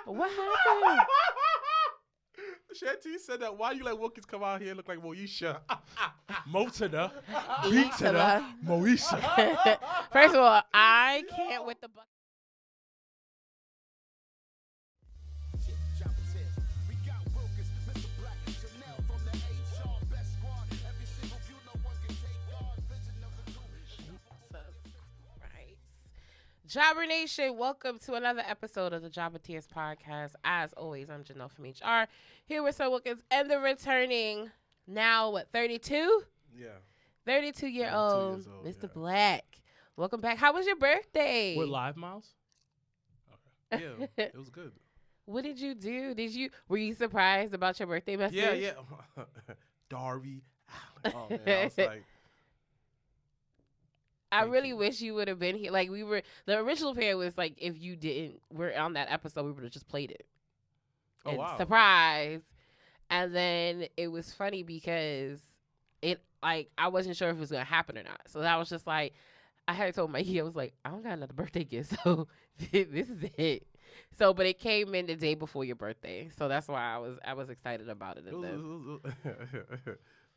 What happened? Shanti said that. Why you let Wilkins come out here and look like Moesha? Motada. Eatada. Moesha. First of all, I can't with the buck. We got Wilkins, Mrblacc, and Janelle from the HR best squad. Every single view, no one can take guard. Vision number 2. Jobber Nation, welcome to another episode of the Jobbertears podcast. As always, I'm Janelle from HR, here with Sir Wilkins and the returning, now, 32? Yeah. 32-year-old Mr. yeah. Black. Welcome back. How was your birthday? With live mouse? Okay. Yeah, it was good. What did you do? Were you surprised about your birthday message? Yeah. Darby Allen. Oh, man. I was like, I Thank really you. wish you would have been here. Like, the original plan was like, if you were on that episode, we would have just played it. oh, And wow. surprise. And then it was funny because I wasn't sure if it was going to happen or not. So that was just like, I had told Mikey, I was like, I don't got another birthday gift. So this is it. So, but it came in the day before your birthday. So that's why I was excited about it. And then.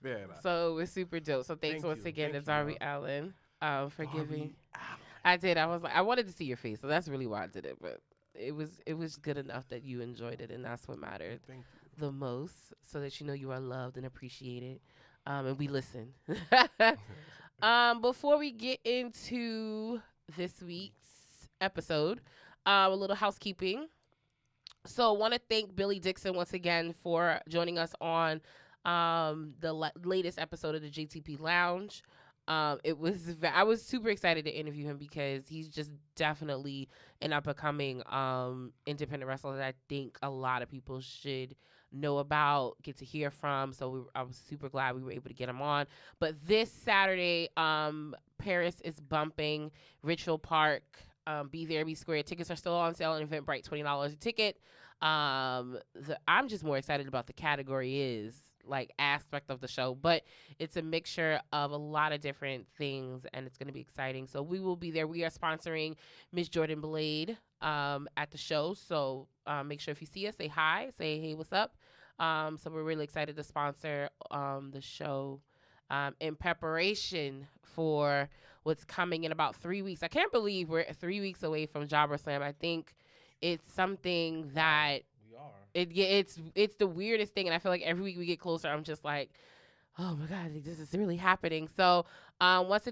Man, So it was super dope. So thanks Thank once you. again to Thank you, Darby love. Allen for Darby giving. Allen. I did. I was like, I wanted to see your face. So that's really why I did it. But it was good enough that you enjoyed it. And that's what mattered Thank you. the most, so that you know you are loved and appreciated, and we listen. Before we get into this week's episode, a little housekeeping. So I want to thank Billy Dixon once again for joining us on the latest episode of the JTP Lounge. I was super excited to interview him because he's just definitely an up-and-coming independent wrestler that I think a lot of people should know about, get to hear from. So I was super glad we were able to get him on. But this Saturday, Paris is bumping Richfield Park. Be there, be square. Tickets are still on sale on Eventbrite, $20 a ticket. I'm just more excited about the category is like aspect of the show, but it's a mixture of a lot of different things, and it's going to be exciting. So we will be there. We are sponsoring Miss Jordan Blade at the show. So make sure if you see us, say hi, say hey, what's up. So we're really excited to sponsor the show in preparation for what's coming in about 3 weeks. I can't believe we're 3 weeks away from Jobber Slam. I think it's something that We are. it's the weirdest thing, and I feel like every week we get closer, I'm just like, oh my God, this is really happening. So once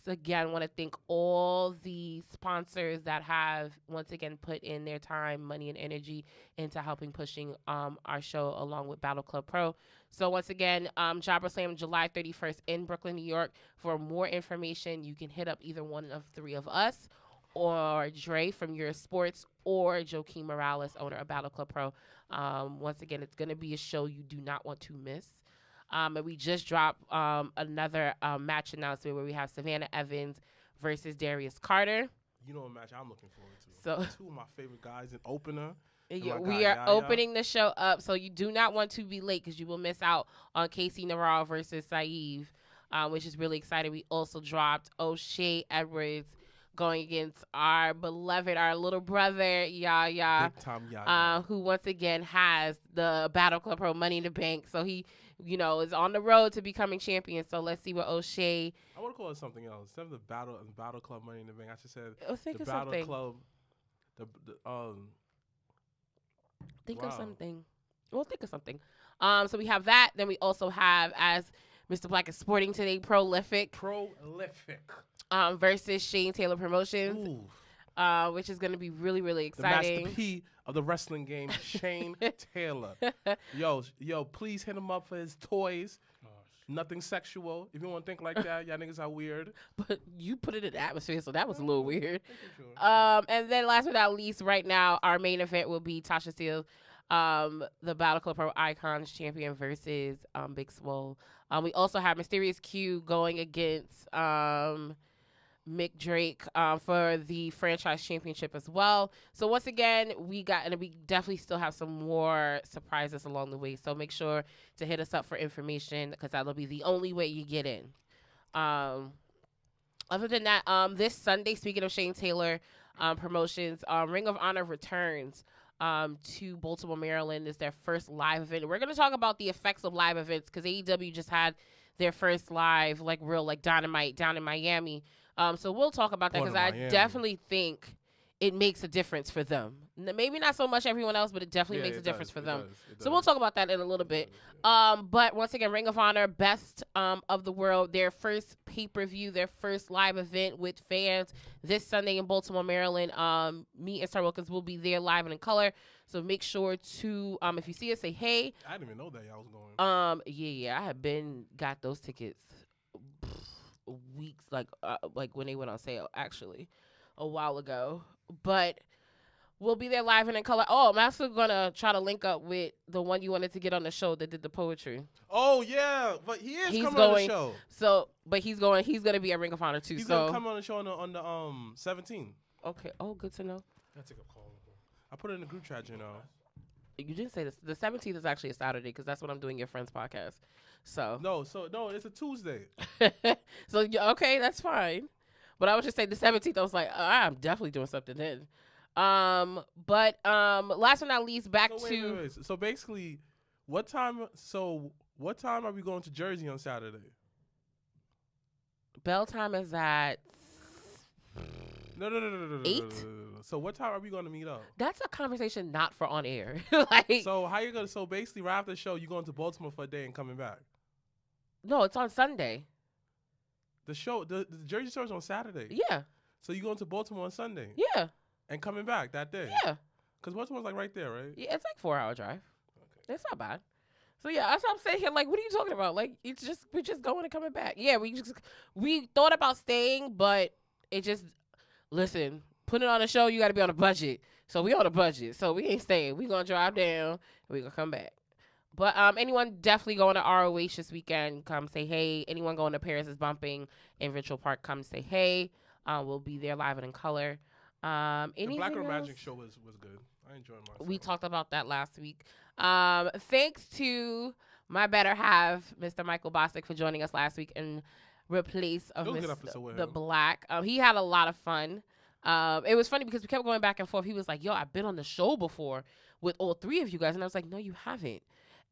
again want to thank all the sponsors that have once again put in their time, money, and energy into helping pushing our show along with Battle Club Pro. So once again, Jobber Slam July 31st in Brooklyn, New York. For more information, you can hit up either one of three of us, or Dre from Your Sports, or Joaquin Morales, owner of Battle Club Pro. Once again, it's going to be a show you do not want to miss. And we just dropped another match announcement where we have Savannah Evans versus Darius Carter. You know a match I'm looking forward to. So Two of my favorite guys in opener. we are opening the show up, so you do not want to be late because you will miss out on Casey Navarro versus Saeed, which is really exciting. We also dropped O'Shea Edwards going against our beloved, our little brother, Yaya, Big time Yaya. who once again has the Battle Club Pro Money in the Bank. So he, is on the road to becoming champion. So let's see what O'Shea. I want to call it something else. Instead of the Battle Club Money in the Bank, I should say Think the of Battle something. Club. Think Wow. of something. We'll think of something. So we have that. Then we also have, as Mr. Black is sporting today, Prolific versus Shane Taylor Promotions, Ooh. which is going to be really, really The Master exciting. P of the wrestling game, Shane Taylor. Yo, please hit him up for his toys. Nothing sexual. If you want to think like that, y'all niggas are weird. But you put it in the atmosphere, so that was a little weird. Sure. And then last but not least, right now, our main event will be Tasha Steele, the Battle Club Pro Icons champion versus Big Swole. We also have Mysterious Q going against Mick Drake for the franchise championship as well. So once again, we definitely still have some more surprises along the way. So make sure to hit us up for information because that'll be the only way you get in. Other than that, this Sunday, speaking of Shane Taylor, promotions. Ring of Honor returns to Baltimore, Maryland. Is their first live event. We're going to talk about the effects of live events because AEW just had their first live, like real, like Dynamite down in Miami. So we'll talk about that because I definitely think it makes a difference for them. Maybe not so much everyone else, but it definitely makes a difference for them. So we'll talk about that in a little bit. But once again, Ring of Honor, best of the world, their first pay-per-view, their first live event with fans this Sunday in Baltimore, Maryland. Me and Star Wilkins will be there live and in color. So make sure to, if you see us, say hey. I didn't even know that y'all was going. Yeah, I have got those tickets weeks, like when they went on sale, actually, a while ago. But we'll be there live and in color. Oh, I'm also going to try to link up with the one you wanted to get on the show that did the poetry. Oh, yeah. But he's coming on the show. So, but he's going to be at Ring of Honor, too. He's going to come on the show on the 17th. Okay. Oh, good to know. I take a call. I put it in the group chat, you know. You didn't say this. The 17th is actually a Saturday because that's when I'm doing your friend's podcast. So. No, it's a Tuesday. So, okay, that's fine. But I would just say the 17th, I was like, I'm definitely doing something then. But last but not least, wait. So basically, what time are we going to Jersey on Saturday? Bell time is at No. 8? So what time are we going to meet up? That's a conversation not for on air. So basically right after the show, you going to Baltimore for a day and coming back? No, it's on Sunday. The show, the Jersey show is on Saturday. Yeah. So you going to Baltimore on Sunday? Yeah. And coming back that day? Yeah. Because Baltimore's like right there, right? Yeah, it's like 4-hour drive. Okay. It's not bad. So yeah, that's what I'm saying here. Like, what are you talking about? Like, we're just going and coming back. Yeah, we thought about staying, but it just, listen, put it on a show, you got to be on a budget. So we on a budget. So we ain't staying. We going to drive down and we going to come back. But anyone definitely going to ROH this weekend, come say hey. Anyone going to Paris is Bumping in Ritual Park, come say hey. We'll be there live and in color. The Black Girl Magic show was good. I enjoyed myself. We talked about that last week. Thanks to my better half, Mr. Michael Bostic, for joining us last week in replace of the Black. He had a lot of fun. It was funny because we kept going back and forth. He was like, yo, I've been on the show before with all three of you guys. And I was like, no, you haven't.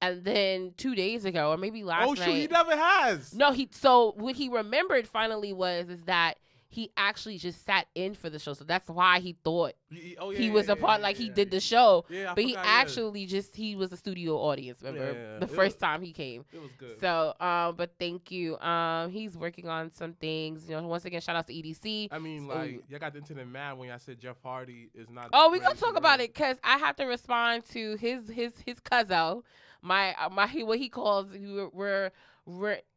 And then 2 days ago, or maybe last night. Oh, shoot, he never has. No, so what he remembered finally is that he actually just sat in for the show. So that's why he thought he was a part, he did the show. Yeah, but he actually he was a studio audience member the first time he came. It was good. So, but thank you. He's working on some things. You know, once again, shout out to EDC. I mean, y'all got the internet mad when y'all said Jeff Hardy is not. Oh, we're going to talk about it because I have to respond to his cousin, what he calls, we're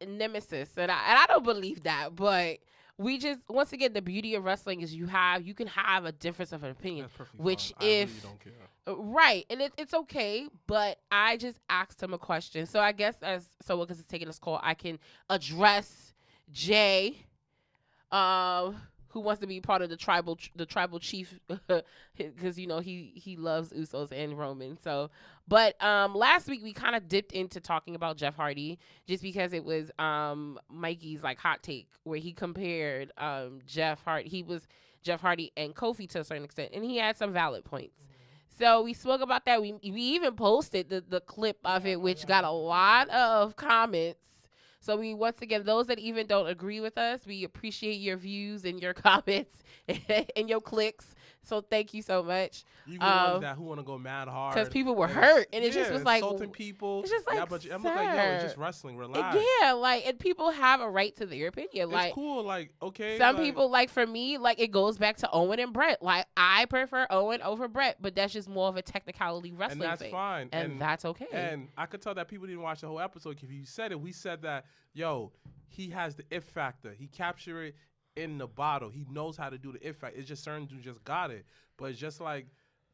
nemesis. And I don't believe that, but we just, once again, the beauty of wrestling is you can have a difference of an opinion, which fine. I really don't care. Right, and it's okay, but I just asked him a question. So I guess because it's taking this call, I can address Jay, who wants to be part of the tribal chief, because he loves Usos and Roman. So, but last week we kind of dipped into talking about Jeff Hardy just because it was Mikey's hot take where he compared Jeff Hardy. He was Jeff Hardy and Kofi to a certain extent, and he had some valid points. So we spoke about that. We even posted the clip of it, which got a lot of comments. So we, once again, those that even don't agree with us, we appreciate your views and your comments and your clicks. So thank you so much. You ones that who want to go mad hard. Because people were hurt. And it just was insulting people. It's just like, I'm like, yo, it's just wrestling. Relax. And people have a right to their opinion. It's cool. Okay. Some people, for me, it goes back to Owen and Brett. I prefer Owen over Brett, but that's just more of a technicality wrestling thing. And that's fine. And that's okay. And I could tell that people didn't watch the whole episode. If you said it, we said that, yo, he has the it factor. He captured it in the bottle. He knows how to do the it factor. It's just certain dudes just got it. But it's just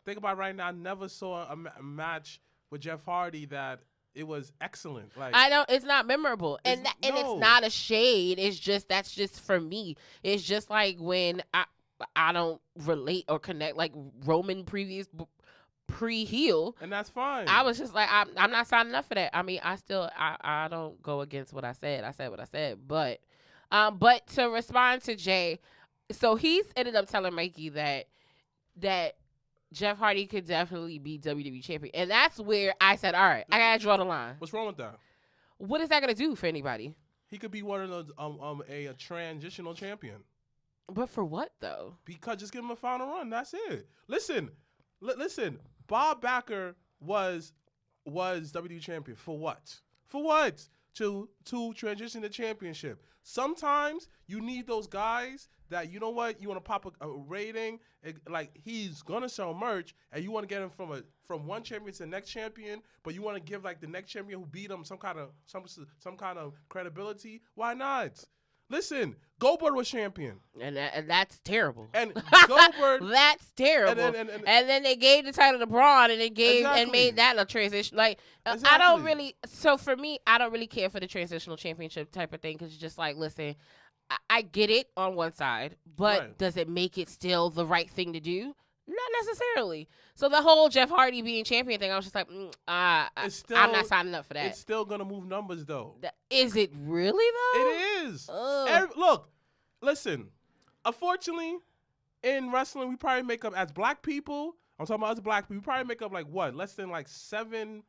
think about it right now. I never saw a match with Jeff Hardy that it was excellent. I don't. It's not memorable, and it's not a shade. It's just that's just for me. It's just when I don't relate or connect Roman pre-heel, and that's fine. I was just I'm not signing up for that. I mean, I don't go against what I said. I said what I said, but to respond to Jay, so he's ended up telling Mikey that that Jeff Hardy could definitely be WWE champion. And that's where I said, all right, I got to draw the line. What's wrong with that? What is that going to do for anybody? He could be one of those a transitional champion. But for what, though? Because just give him a final run. That's it. Listen. Bob Backlund was WWE champion for what? For what? To transition the championship. Sometimes you need those guys that, you know what, you want to pop a rating, like he's gonna sell merch, and you want to get him from one champion to the next champion, but you want to give like the next champion who beat him some kind of credibility. Why not? Listen, Goldberg was champion, and that's terrible. and Goldberg, that's terrible. And then they gave the title to Braun, and and made that a transition. Like I don't really. So for me, I don't really care for the transitional championship type of thing because it's just like, listen, I get it on one side, but does it make it still the right thing to do? Not necessarily. So the whole Jeff Hardy being champion thing, I was just like, I'm not signing up for that. It's still gonna move numbers though. Is it really though? It is. Look, listen. Unfortunately, in wrestling, we probably make up as black people. I'm talking about us black people. We probably make up like what? Less than like 7%,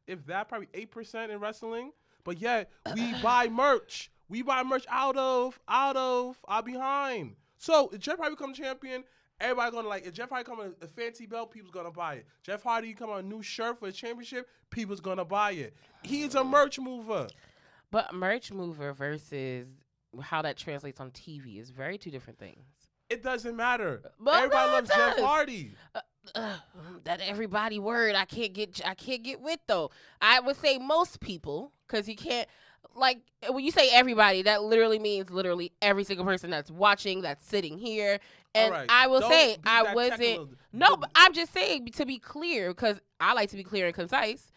if that. Probably 8% in wrestling. But yet we buy merch. We buy merch out of our behind. So if Jeff Hardy become champion, everybody gonna like. If Jeff Hardy come a fancy belt, people's gonna buy it. Jeff Hardy come a new shirt for the championship, people's gonna buy it. He's a merch mover. But merch mover versus how that translates on TV is very two different things. It doesn't matter. But everybody loves Jeff Hardy. That everybody word I can't get with though. I would say most people, because you can't. Like, when you say everybody, that literally means literally every single person that's watching, that's sitting here. And I will say, I wasn't. No, but I'm just saying, to be clear, because I like to be clear and concise.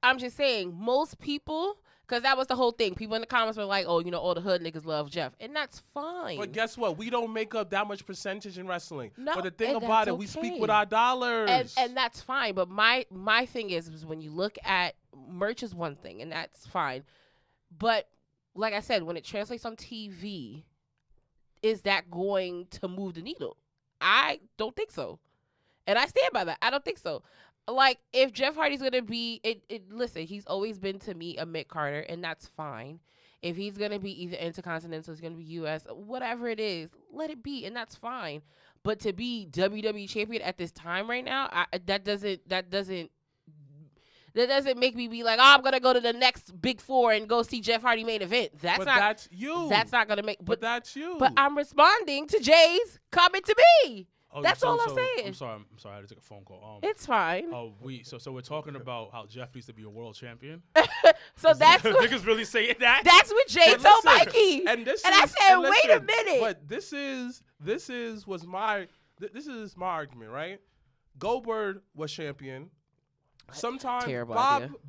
I'm just saying, most people, because that was the whole thing. People in the comments were like, oh, all the hood niggas love Jeff. And that's fine. But guess what? We don't make up that much percentage in wrestling. No, but the thing about it, we speak with our dollars. And that's fine. But my thing is when you look at merch is one thing, and that's fine. But like I said, when it translates on TV, is that going to move the needle? I don't think so. And I stand by that. I don't think so. Like, if Jeff Hardy's going to be, listen, he's always been to me a Mick Carter, and that's fine. If he's going to be either Intercontinental, it's going to be U.S., whatever it is, let it be, and that's fine. But to be WWE champion at this time right now, that doesn't make me be like, oh, I'm going to go to the next Big Four and go see Jeff Hardy main event. That's you. That's not going to make. But that's you. But I'm responding to Jay's comment to me. Oh, that's all I'm saying. I'm sorry. I had to take a phone call. It's fine. So we're talking about how Jeff needs to be a world champion. So that's what niggas really saying that. That's what Jay told Mikey. And I said, wait a minute. But this is my argument, right? Goldberg was champion. Sometimes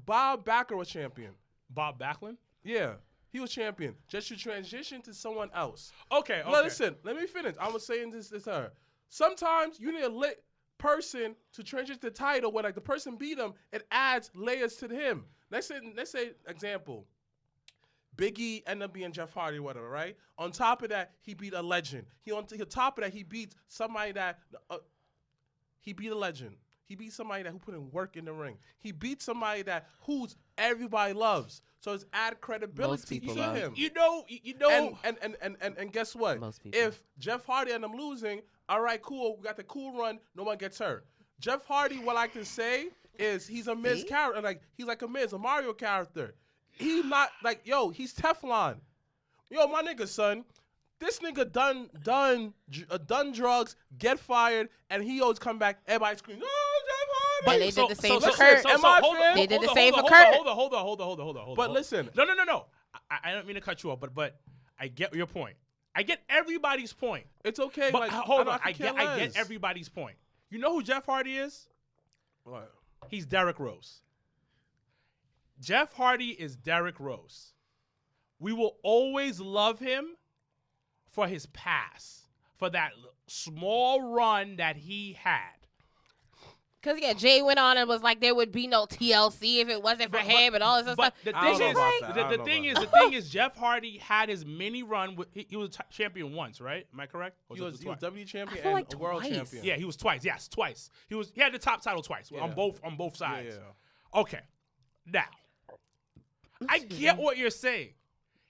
Bob Backlund was champion. Bob Backlund? Yeah. He was champion. Just to transition to someone else. Okay. Listen, let me finish. I was saying this to her. Sometimes you need a lit person to transition the title where like the person beat him, it adds layers to him. Let's say example. Big E ended up being Jeff Hardy or whatever, right? On top of that, he beat a legend. On top of that, he beat somebody that he beat a legend. He beat somebody who put in work in the ring. He beat somebody who's everybody loves. So it's add credibility to him. You know. And guess what? If Jeff Hardy and I'm losing, all right, cool. We got the cool run. No one gets hurt. Jeff Hardy, what I like to say is he's a Miz character. Like he's like a Miz, a Mario character. He's not like he's Teflon. Yo, my nigga, son. This nigga done drugs, get fired, and he always come back. Everybody screams, "Oh, Jeff Hardy!" But they did the same for Kurt. They did the same for Kurt. Hold on. But listen, no. I don't mean to cut you off, but I get your point. I get everybody's point. It's okay. But like, hold on, I get everybody's point. You know who Jeff Hardy is? What? He's Derrick Rose. Jeff Hardy is Derrick Rose. We will always love him for his past, for that small run that he had. Because, Jay went on and was like, there would be no TLC if it wasn't for him and all this other But stuff. the I don't thing know is, about that. I the don't thing know is, about the thing is, Jeff Hardy had his mini run. He was champion once, right? Am I correct? Or He was twice? W champion I feel and like world twice. champion. Yeah, he was twice. Yes, twice. He had the top title twice on both sides. Yeah. Okay, now I get what you're saying.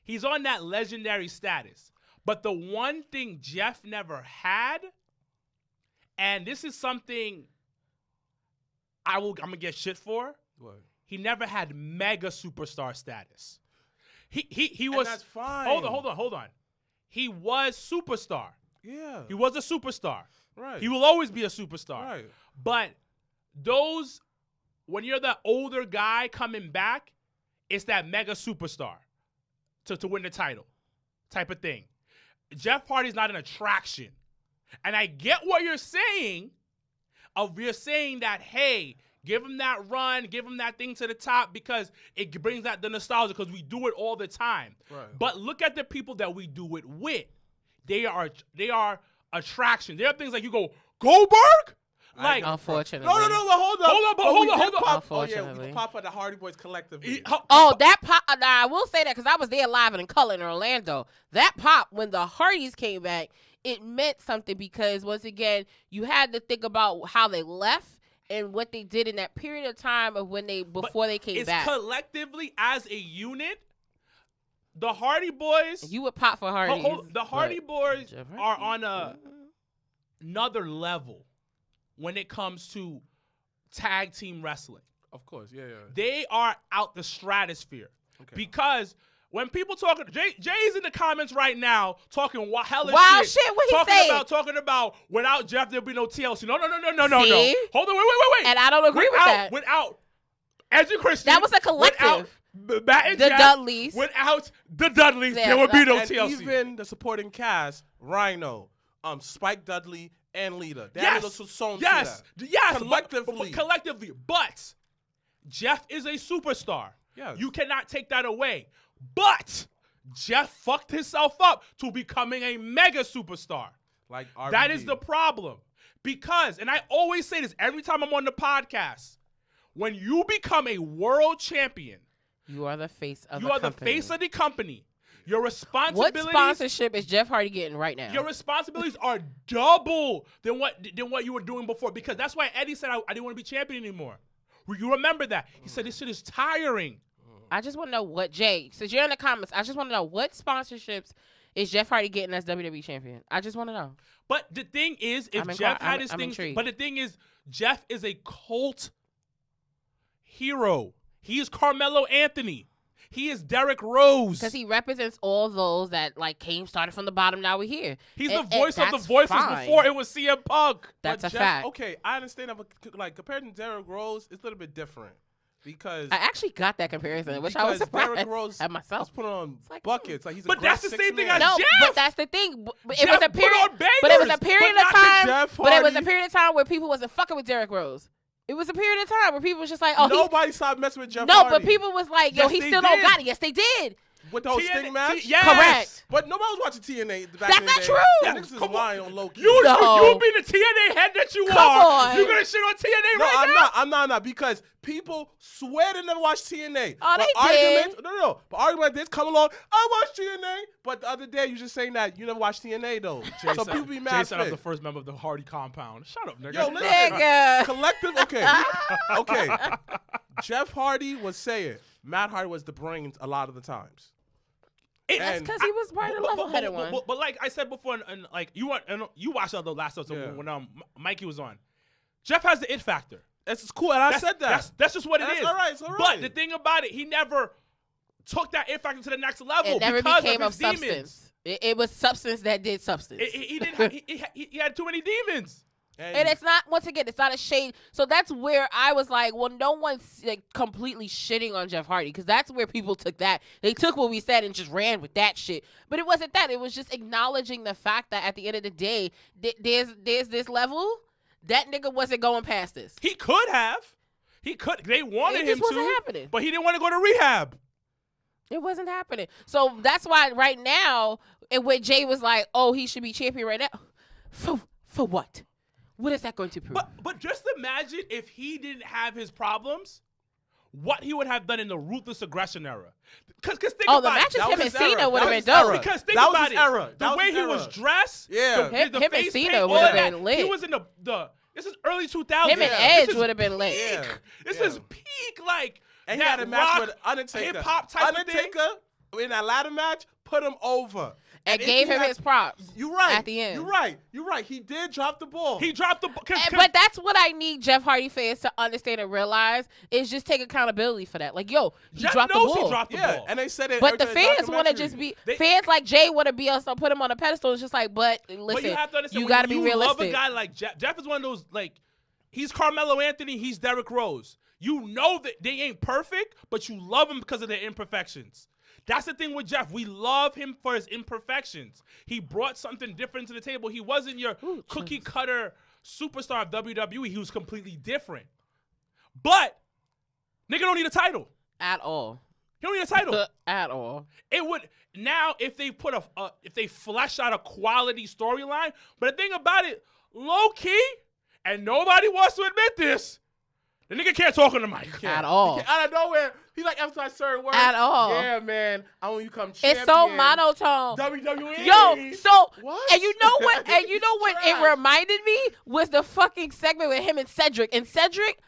He's on that legendary status, but the one thing Jeff never had, and this is something I'm gonna get shit for. What? He never had mega superstar status. He And was. that's fine. Hold on. He was superstar. Yeah. He was a superstar. Right. He will always be a superstar. Right. But when you're the older guy coming back, it's that mega superstar to win the title type of thing. Jeff Hardy's not an attraction. And I get what you're saying. You're saying that, hey, give him that run, give him that thing to the top because it brings out the nostalgia because we do it all the time. Right. But look at the people that we do it with. They are attraction. There are things like you go, Goldberg? Like, Unfortunately. No, but hold up. Hold on, but we hold on, did hold on. pop- Oh, yeah, Unfortunately. we pop at the Hardy Boys collectively. Oh, that pop. I will say that because I was there live and in color in Orlando. That pop, when the Hardys came back, it meant something because, once again, you had to think about how they left and what they did in that period of time of before they came it's back. collectively as a unit, the Hardy Boys. You would pop for Hardys. The Hardy Boys Jeff Hardy. are on another level when it comes to tag team wrestling. Of course, yeah. They are out the stratosphere Okay. because when people talking, Jay's in the comments right now talking hella Wild shit. shit, what he say? Talking about without Jeff there'll be no TLC. No. See? Hold on, wait. And I don't agree with that. Without Edge Christian, That was a collective. Without Matt and The Jeff, Dudleys. Without the Dudleys, Yeah, there would be no And TLC. even the supporting cast, Rhino, Spike Dudley, and Lita. That was sewn to that. Yes, Collectively. collectively. But Jeff is a superstar. Yes. You cannot take that away. But Jeff fucked himself up to becoming a mega superstar. Like RVD. That is the problem. Because, and I always say this every time I'm on the podcast, when you become a world champion, You are the face of you the are the company. face of the company. Your What responsibilities. sponsorship is Jeff Hardy getting right now? Your responsibilities are double than what you were doing before. Because that's why Eddie said I didn't want to be champion anymore. You remember that? He said this shit is tiring. I just want to know what, Jay, since you're in the comments, I just want to know what sponsorships is Jeff Hardy getting as WWE champion? I just want to know. But the thing is, if Jeff had his things, intrigued. but the thing is, Jeff is a cult hero. He is Carmelo Anthony. He is Derrick Rose. Because he represents all those that started from the bottom. Now we're here. He's And- the voice and of the that's voices fine. before it was CM Punk. That's But a Jeff- fact. Okay, I understand that, but like compared to Derrick Rose, it's a little bit different because I actually got that comparison, which I was because surprised Derrick Rose at myself. was put on like, buckets. Like he's a But that's great the six same thing man. as No, Jeff. but that's the thing. It Jeff was a put period. on But it was a bangers, period but of not the time. Jeff But it was a Hardy. period of time where people wasn't fucking with Derrick Rose. It was a period of time where people was just like, oh, Nobody stopped messing with Jeff no, Hardy. but people was like, yo, Yes, he they still don't did. got it. Yes, they did. with the whole TNA Sting match. yes. Correct. But nobody was watching TNA back That's in the not day. true. Yeah, niggas is Come on. lying on low key. You No. be the TNA head that you Come are. on. You gonna shit on TNA No, right now? I'm not, because people swear they never watched TNA. Oh, But they did. arguments, No. But arguments like this come along, I watched TNA. But the other day, you just saying that you never watched TNA, though. So people be mad Jason, I'm fit. the first member of the Hardy compound. Shut up, nigga. Yo, listen. Nigga. Collective, okay. Jeff Hardy would say it. Matt Hardy was the brains a lot of the times. It- That's because he was part of the level-headed one. But like I said before, and like you watched the last episode Yeah. when Mikey was on. Jeff has the it factor. It's cool, and I said that. That's just what it That's is. all right, it's all But right. the thing about it, he never took that it factor to the next level It never because became of of his demons. substance. It was substance that did substance. He didn't. He had too many demons. And it's not, once again, it's not a shade. So that's where I was like, well, no one's like completely shitting on Jeff Hardy because that's where people took that. They took what we said and just ran with that shit. But it wasn't that. It was just acknowledging the fact that at the end of the day, there's this level. That nigga wasn't going past this. He could have. He could. They wanted It him just wasn't to, happening. but he didn't want to go to rehab. It wasn't happening. So that's why right now, and when Jay was like, oh, he should be champion right now. For what? What is that going to prove? But just imagine if he didn't have his problems, what he would have done in the ruthless aggression era. Because think the about matches it. him and his Cena era. would have That been was dope. era. Because think That was about his it. era. That The was way his he era. was dressed. Yeah. Him and face Cena paint, would all have that. been lit. He was in the this is early 2000s. Him and Yeah. Edge This is would have been lit. peak. Yeah. This Yeah. is peak, like, And he that had a match rock, with Undertaker. hip-hop type of thing. Undertaker, in that ladder match, put him over. And if gave he him had- his props. You're right. At the end. You're right. You're right. He did drop the ball. He dropped the... But that's what I need Jeff Hardy fans to understand and realize is just take accountability for that. Like, yo, he Jeff dropped the knows ball. he dropped the yeah, ball. and they said it. But the in fans want to documentary. just be They- fans like Jay want to be us, so put him on a pedestal. It's just like, but listen, But you have to understand, you when got to be you realistic. love a guy like Jeff. Jeff is one of those, like, he's Carmelo Anthony, he's Derrick Rose. You know that they ain't perfect, but you love him because of their imperfections. That's the thing with Jeff. We love him for his imperfections. He brought something different to the table. He wasn't your cookie cutter superstar of WWE. He was completely different. But nigga don't need a title. At all. He don't need a title. At all. It would now if they put if they flesh out a quality storyline. But the thing about it, low key, and nobody wants to admit this, the nigga can't talk on the mic. At all. Out of nowhere, he like emphasize certain words. At all. Yeah, man. I want you to come champion. It's so monotone. WWE. Yo, so What? and you know what? And you know what Trash. it reminded me was the fucking segment with him and Cedric. And Cedric,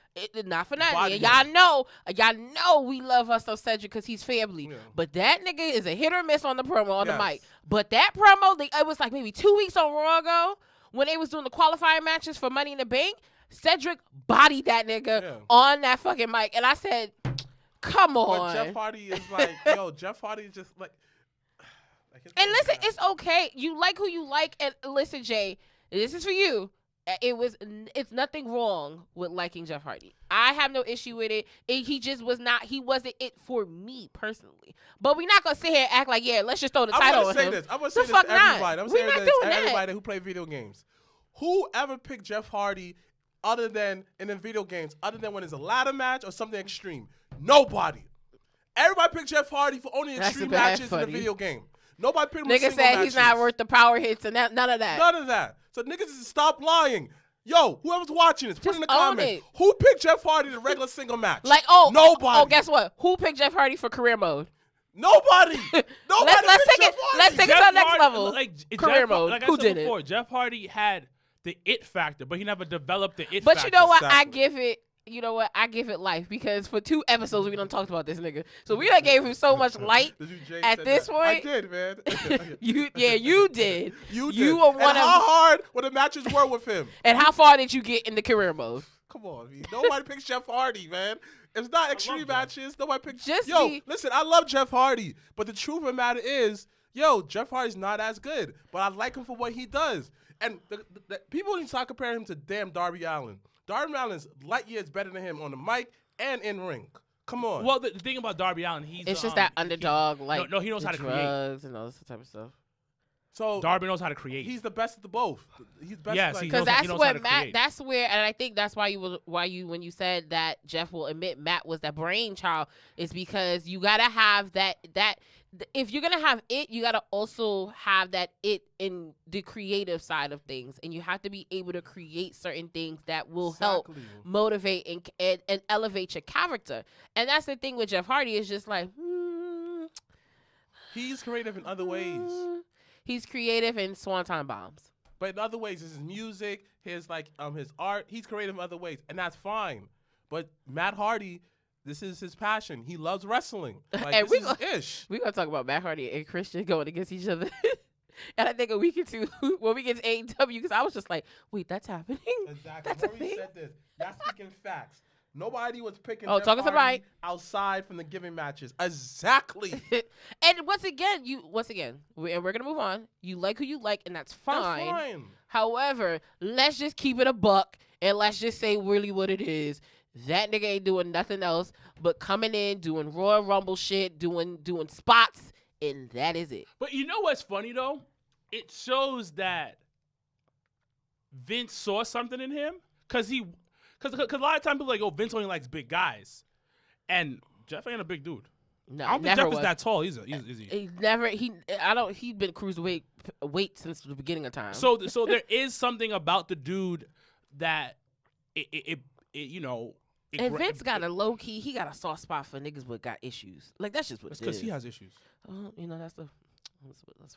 not for nothing. Body Y'all know we love us some Cedric because he's family. Yeah. But that nigga is a hit or miss on the promo on the Yes. mic. But that promo, it was like maybe 2 weeks on Raw ago when they was doing the qualifying matches for Money in the Bank. Cedric bodied that nigga Yeah. on that fucking mic, and I said, "Come on." But Jeff Hardy is like, yo, Jeff Hardy is just like. And listen, it's okay. You like who you like, and listen, Jay, this is for you. It's nothing wrong with liking Jeff Hardy. I have no issue with it. He just was not. He wasn't it for me personally. But we're not gonna sit here and act like, yeah, let's just throw the I'm title gonna on say him. this. I'm gonna The say this fuck to not. everybody. I'm We're saying not this doing to that. everybody who play video games. Whoever picked Jeff Hardy other than in the video games, other than when it's a ladder match or something extreme? Nobody. Everybody picked Jeff Hardy for only That's extreme bad, matches in funny. the video game. Nobody picked him for Nigga single said matches. he's not worth the power hits and none of that. None of that. So niggas just stop lying. Yo, whoever's watching this, put Just in the own comments. it. Who picked Jeff Hardy in a regular single match? Like, nobody. Oh, guess what? Who picked Jeff Hardy for career mode? Nobody. Nobody. Let's picked take it. Jeff Hardy. Let's take it to the next level. Career Jeff, mode. Like I Who said did before, it? Jeff Hardy had the it factor, but he never developed the it But factor. you know what? I Exactly. give it. You know what? I give it life because for 2 episodes we done talked about this nigga. So we done gave him so much light. Did you, Jay, At said this that? I point- did, man. You did. You did. You are And one how of. hard were the matches were with him? And how far did you get in the career mode? Come on, man. Nobody picks Jeff Hardy, man. It's not extreme Jeff. matches. Nobody picks. Just Yo, be- listen, I love Jeff Hardy, but the truth of the matter is, yo, Jeff Hardy's not as good, but I like him for what he does. And the people need to start comparing him to damn Darby Allin. Darby Allin's light years better than him on the mic and in ring. Come on. Well, the thing about Darby Allin, he's It's just that underdog, like no, he knows the how to create. drugs and all this type of stuff. so Darby knows how to create. he's the best of the both. He's best. Yes, like, he Because knows how that's to what Matt. create. That's where, and I think that's why when you said that Jeff will admit Matt was that brainchild is because you gotta have that. If you're gonna have it, you gotta also have that it in the creative side of things, and you have to be able to create certain things that will help Exactly. motivate and elevate your character. And that's the thing with Jeff Hardy is just like. He's creative in other ways. He's creative in swanton bombs. But in other ways, his music, his his art, he's creative in other ways, and that's fine. But Matt Hardy, this is his passion. He loves wrestling. Like, And this we is gon- ish. We're going to talk about Matt Hardy and Christian going against each other. And I think a week or two when we get to AEW, because I was just like, wait, that's happening? Exactly. That's a Maurice thing? said this. Y'all speaking facts. Nobody was picking Oh, Jeff talking to Hardy Mike. outside from the giving matches. Exactly. And once again, and we're going to move on. You like who you like, and that's fine. That's fine. However, let's just keep it a buck, and let's just say really what it is. That nigga ain't doing nothing else but coming in, doing Royal Rumble shit, doing spots, and that is it. But you know what's funny though? It shows that Vince saw something in him because a lot of times people are like, oh, Vince only likes big guys, and Jeff ain't a big dude. No, I don't think never Jeff was. is that tall. Is he? He's been cruiserweight weight since the beginning of time. So there is something about the dude that it you know. And Vince got a low key. He got a soft spot for niggas but got issues. Like that's just what That's it because is. he has issues. Oh, you know that's what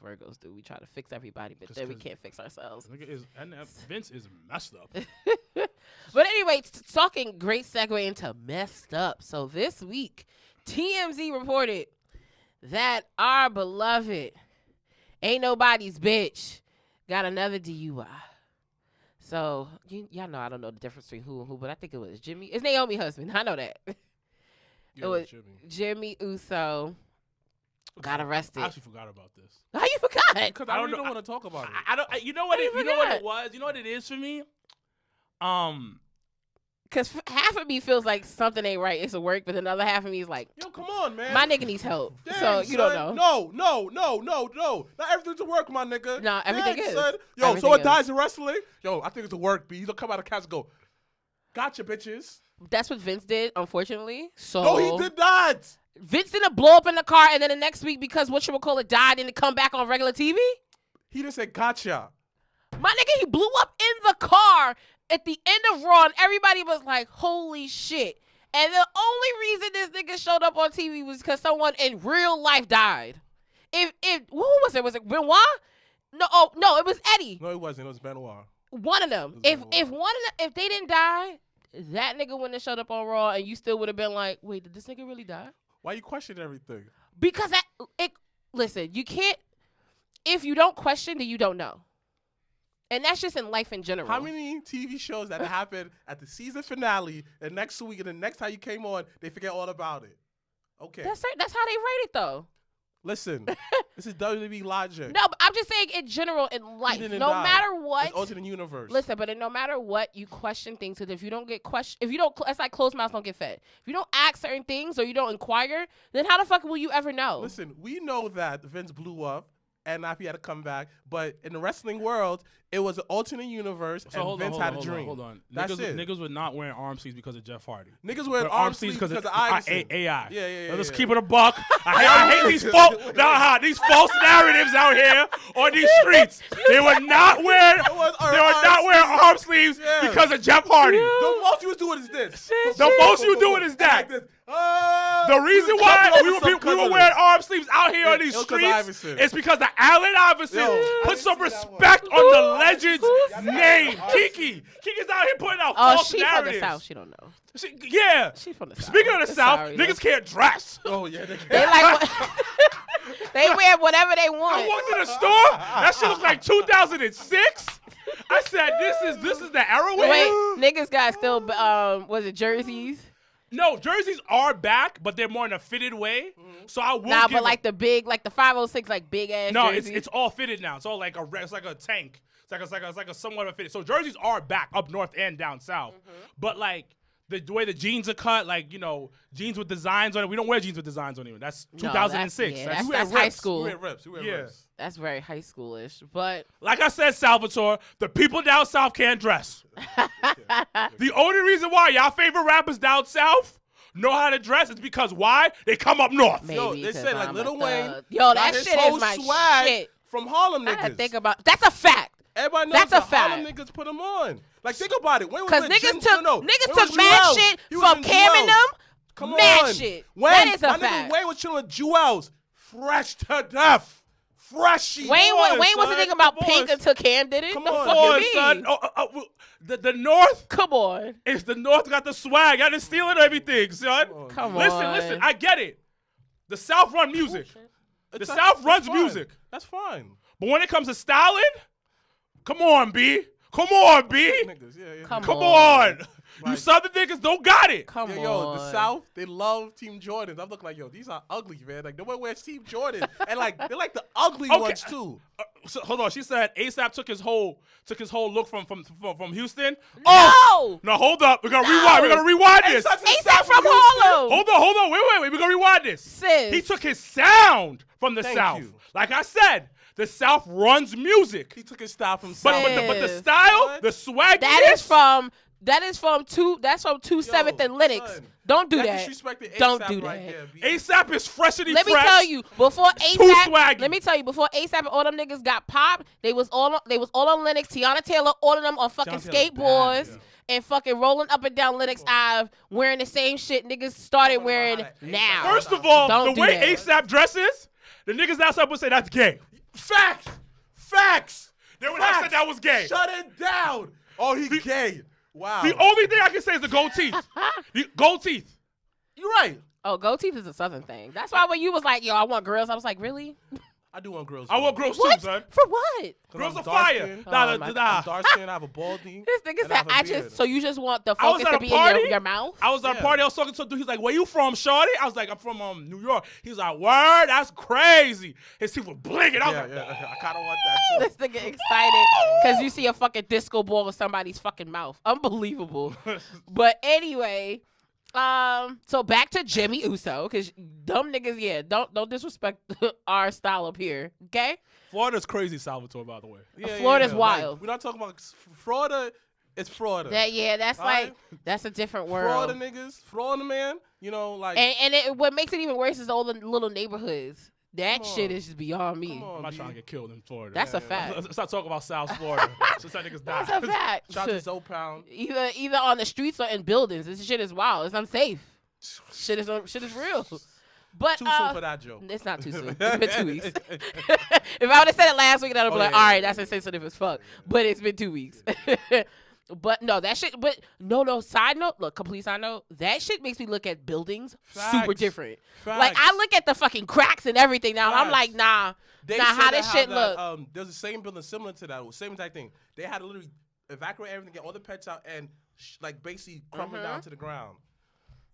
Virgos do. We try to fix everybody, but then we can't fix ourselves. Vince is messed up. But anyway, talking great segue into messed up. So this week, TMZ reported that our beloved Ain't Nobody's bitch got another DUI. So, y'all know I don't know the difference between who and who, but I think it was Jimmy. It's Naomi's husband. I know that. Yeah, it was Jimmy. Uso got arrested. I actually forgot about this. How you forgot? Because I really don't want to talk about it. I don't. You know what? You know what forgot? it was. You know what it is for me. Because half of me feels like something ain't right. It's a work, but another half of me is like, Yo, come on, man. my nigga needs help. Damn, so you don't son. know. No. Not everything's a work, my nigga. Nah, everything Damn, is. son. Yo, Everything someone is. dies in wrestling. Yo, I think it's a work, B. You don't come out of cast and go, gotcha, bitches. That's what Vince did, unfortunately. So No, he did not. Vince didn't blow up in the car, and then the next week, because whatchamacallit died, and it come back on regular TV? He just said gotcha. My nigga, he blew up in the car at the end of Raw, and everybody was like, holy shit. And the only reason this nigga showed up on TV was because someone in real life died. If who was it? Was it Benoit? No, it was Eddie. No, it wasn't. It was Benoit. One of them. It was If Benoit. one of them, if they didn't die, that nigga wouldn't have showed up on Raw, and you still would have been like, wait, did this nigga really die? Why you question everything? Because listen, you can't. If you don't question, then you don't know. And that's just in life in general. How many TV shows that happened at the season finale, and next week, and the next time you came on, they forget all about it? Okay. That's how they rate it, though. Listen, this is WWE logic. No, but I'm just saying in general in life, didn't no die. matter what. It's alternate universe. Listen, but no matter what, you question things. Because if you don't get it's like closed mouths don't get fed. If you don't ask certain things or you don't inquire, then how the fuck will you ever know? Listen, we know that Vince blew up, and now he had to come back. But in the wrestling world, it was an alternate universe, and Vince had a dream. Hold on. That's it. Niggas were not wearing arm sleeves because of Jeff Hardy. Niggas wearing arm sleeves because of Iverson. AI. Yeah. Let's keep it a buck. I hate these false narratives out here on these streets. They were not wearing arm sleeves because of Jeff Hardy. The most you was doing is this. The most you doing is that. Like this. The reason why we were wearing arm sleeves out here on these it was 'cause streets Iverson. is because of Allen Iverson Yo, put I some didn't see that respect one. on the legend's Who's name. Kiki's out here putting out Oh, false she from the narratives. South. She don't know. Yeah. She from the South. Speaking of the South, Sorry, niggas though. can't dress. Oh, yeah. They like they wear whatever they I want. walked in the store. That shit looked like 2006. I said, this is the era we're Wait, in. niggas got still was it jerseys? No, jerseys are back, but they're more in a fitted way. So I will Nah, give but like the 506, like big ass no, jerseys. it's all fitted now. It's all like it's like a tank. It's like a somewhat of a fitted. So jerseys are back up north and down south. But like the way the jeans are cut, like jeans with designs on it. We don't wear jeans with designs on it. That's 2006. That's high school. You wear rips. You wear Yeah. rips. That's very high schoolish. But Like I said, Salvatore, the people down south can't dress. The only reason why y'all favorite rappers down south know how to dress is because why? They come up north. maybe Yo, they 'cause said like I'm Lil a Wayne. thug. Yo, that got his shit whole is my swag shit. from Harlem I gotta niggas. think about. That's a fact. Everybody knows That's a the Harlem fact. niggas put them on. Like, think about it. Wayne was Cause with niggas Jim- took no, niggas Wayne was took mad Jewels. shit He was from in Cam and Jewels. them. Come Mad on. shit. Wayne, That is a my fact. nigga Wayne was chilling with Jewels. Fresh to death. Freshy. Wayne on, wasn't son. thinking about Come Pink on. until Cam did it. Come The on. fuck Come you on, mean? son. The North Come on. is the North got the swag. Y'all done stealing everything, son. Come Listen, on. I get it. The South run music. The It's South runs fine. music. That's fine. But when it comes to styling, come on, B. Come on, B. Niggas, yeah. Come Come on. on. You Southern niggas don't got it. Come Yeah, on. yo, the South, they love Team Jordans. I'm looking like, yo, these are ugly, man. Like, no one wears Team Jordan. And, like, they're like the ugly Okay. ones, too. So, hold on. She said ASAP took his whole look from Houston. No. Oh, no, hold up. We're gonna rewind. We're gonna rewind this. ASAP from Harlem. Hold on. Wait. We're gonna rewind this. Sis. He took his sound from the Thank South. you. Like I said, the South runs music. He took his style from But South. the Sis. style, What? the swag That is from That is from two. That's from 27th and Lennox. son, Don't do That that. disrespected Don't ASAP do right that. there, B. ASAP is fresher than Let me fresh. tell you, before Too ASAP, swaggy. let me tell you, before ASAP and all them niggas got popped, they was all on Lennox. Tiana Taylor ordering them on fucking Tiana Taylor's skateboards bad, and fucking rolling up and down Lennox Ave, wearing the same shit niggas started Talking about wearing how that now. ASAP First of all, Don't the do way that. ASAP dresses, the niggas outside would say that's gay. Facts. Facts. They would have said that was gay. Shut it down. Oh, he gay. Wow. The only thing I can say is the gold teeth. The gold teeth. You're right. Oh, gold teeth is a Southern thing. That's why when you was like, yo, I want grills, I was like, really? I do want girls. I want girls too, What? son. For what? Girls I'm are fire. dark-skinned. Oh, my Nah. I'm dark skin. I have a baldy. This nigga and said, have a I beard. just, so you just want the I was focus at to a be party. in your mouth? I was at a Yeah. party. I was talking to a dude. He's like, "Where you from, shorty?" I was like, "I'm from New York." He's like, "Word, that's crazy." His teeth were blinking. I was Yeah, like, yeah. I kind of want that too. This nigga excited because you see a fucking disco ball in somebody's fucking mouth. Unbelievable. But anyway, so back to Jimmy Uso, because dumb niggas, yeah, don't disrespect our style up here, okay? Florida's crazy, Salvatore. By the way, Florida's wild. Like, we're not talking about Florida. It's Florida. That's Alright. like, that's a different world. Florida niggas, Florida man. You know, like. And what makes it even worse is all the little neighborhoods. That Come shit on. is just beyond me. Come on, I'm not B. trying to get killed in Florida. That's a Yeah. fact. Let's not talk about South Florida. Since that niggas die. That's a fact. Shout out to Zoe Pound. Either on the streets or in buildings. This shit is wild. It's unsafe. Shit is real. But Too soon for that joke. it's not too soon. It's been 2 weeks. If I would have said it last week, I'd have been Oh, like, yeah, all yeah, right, yeah. that's insensitive as fuck. But it's been 2 weeks. But no, that shit. But no. Side note, look, complete side note. That shit makes me look at buildings super Facts. different. Facts. Like I look at the fucking cracks and everything now, and I'm like, Facts. nah. They Nah, said how that this shit that, look? There's the same building similar to that, same exact thing. They had to literally evacuate everything, get all the pets out, and like basically crumbling down to the ground.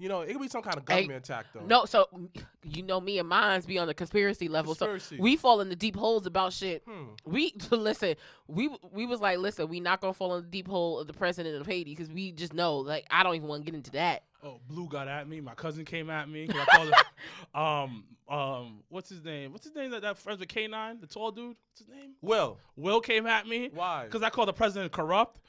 You know, it could be some kind of government attack though. No, so you know me and mine's be on the conspiracy level. Conspiracy. So we fall in the deep holes about shit. We listen. We was like, listen, we not gonna fall in the deep hole of the president of Haiti because we just know, like, I don't even want to get into that. Oh, Blue got at me. My cousin came at me. 'Cause I called him, what's his name? What's his name? That friends with K9, the tall dude. What's his name? Will came at me. Why? Because I called the president corrupt.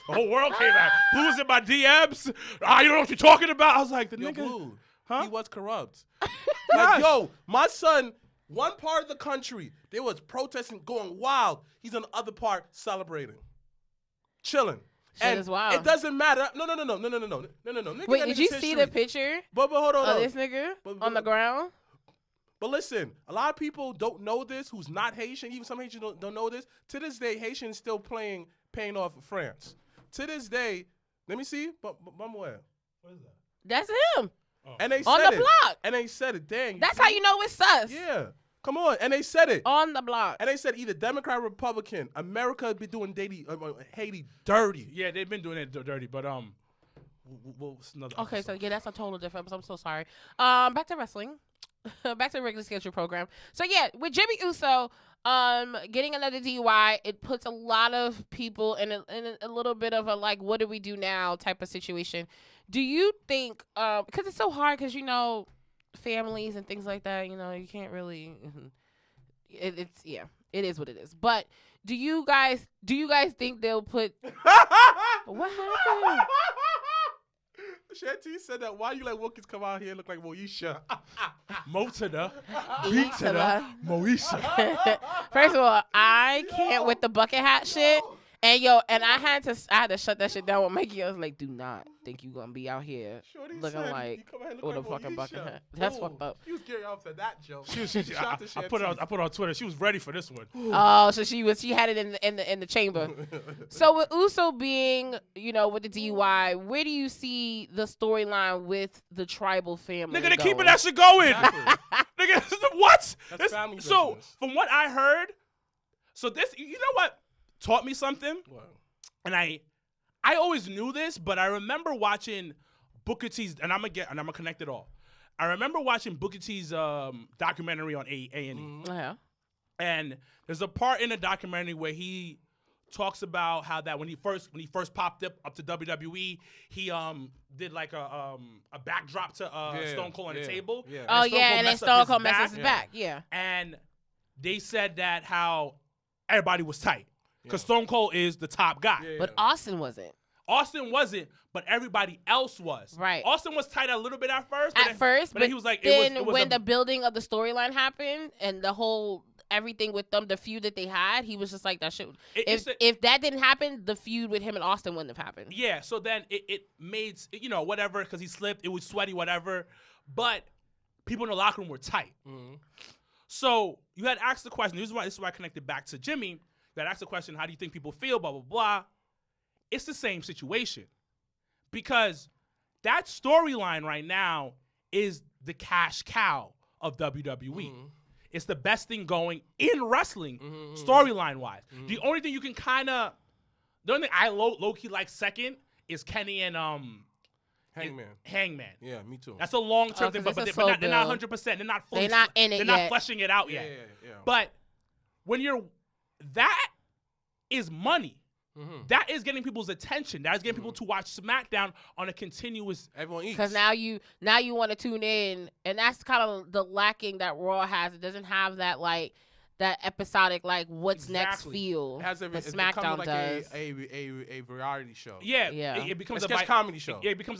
The whole world came at me. Blue was in my DMs. You don't know what you're talking about. I was like, the Yo, nigga. Blue, Huh? he was corrupt. Yes. Like, yo, my son, one part of the country, they was protesting, going wild. He's on the other part celebrating, chilling. Shit is wild. It doesn't matter. No. Nigga, Wait, that did nigga's you see the history. picture But hold on. of this nigga on the ground? But listen, a lot of people don't know this. Who's not Haitian? Even some Haitians don't know this. To this day, Haitians still paying off France. To this day, let me see. But where? What is that? That's him. And they On said the it. block. And they said it. Dang. That's how you know it's sus. Yeah. Come on. And they said it. On the block. And they said either Democrat or Republican. America be doing Haiti dirty. Yeah, they've been doing it dirty, but what's another Okay, episode? so yeah, that's a total different. But I'm so sorry. Back to wrestling. Back to the regular schedule program. So yeah, with Jimmy Uso, getting another DUI, it puts a lot of people in a little bit of a like, what do we do now type of situation. Do you think? Because it's so hard, because you know, families and things like that. You know, you can't really. It is what it is. But do you guys think they'll put? What happened? Shanti said that. Why you let Wilkins come out here and look like Moesha? Motada, Motada. Moesha. First of all, I can't with the bucket hat shit. And I had to shut that shit down with Mikey. I was like, do not think you gonna be out here Shorty looking said, like "You come out here and with a look like fucking bucket Moesha." hat. That's Ooh, fucked up. She was gearing off for that joke. I put it on Twitter. She was ready for this one. Oh, so she had it in the chamber. So with Uso being, with the DUI, where do you see the storyline with the tribal family? Nigga, they going? keeping that shit going. Exactly. Nigga, what? That's family so business. from what I heard, this, you know what taught me something? Wow. And I always knew this, but I remember watching Booker T's, and I'm gonna connect it all. I remember watching Booker T's documentary on A&E. Yeah. And there's a part in the documentary where he talks about how that when he first popped up to WWE, he did like a backdrop to Stone Cold on the table. Yeah. Oh Stone yeah, Cold and then messed up Stone his Cold messes back. his back. Yeah. And they said that how everybody was tight because Stone Cold is the top guy. Yeah. But Austin wasn't. Austin wasn't, but everybody else was. Right. Austin was tight a little bit at first. At first, but then he was like, then it was when the building of the storyline happened and the whole everything with them, the feud that they had, he was just like, that shit. If that didn't happen, the feud with him and Austin wouldn't have happened. Yeah. So then it made, whatever, because he slipped, it was sweaty, whatever. But people in the locker room were tight. Mm-hmm. So you had asked the question. This is why I connected back to Jimmy. You had asked the question, how do you think people feel? Blah blah blah. It's the same situation, because that storyline right now is the cash cow of WWE. Mm-hmm. It's the best thing going in wrestling, storyline wise. Mm-hmm. The only thing you can the only thing I low key like second is Kenny and Hangman. Yeah, me too. That's a long term thing, but they're not 100%. They're not fully. They're not in it. They're not fleshing it out yet. Yeah. But when that is money. Mm-hmm. That is getting people's attention. That is getting people to watch SmackDown on a continuous. Everyone eats. Because now you want to tune in, and that's kind of the lacking that Raw has. It doesn't have that that episodic what's next feel. It has SmackDown like does. A variety show. Yeah. It becomes a sketch comedy show. Yeah, it becomes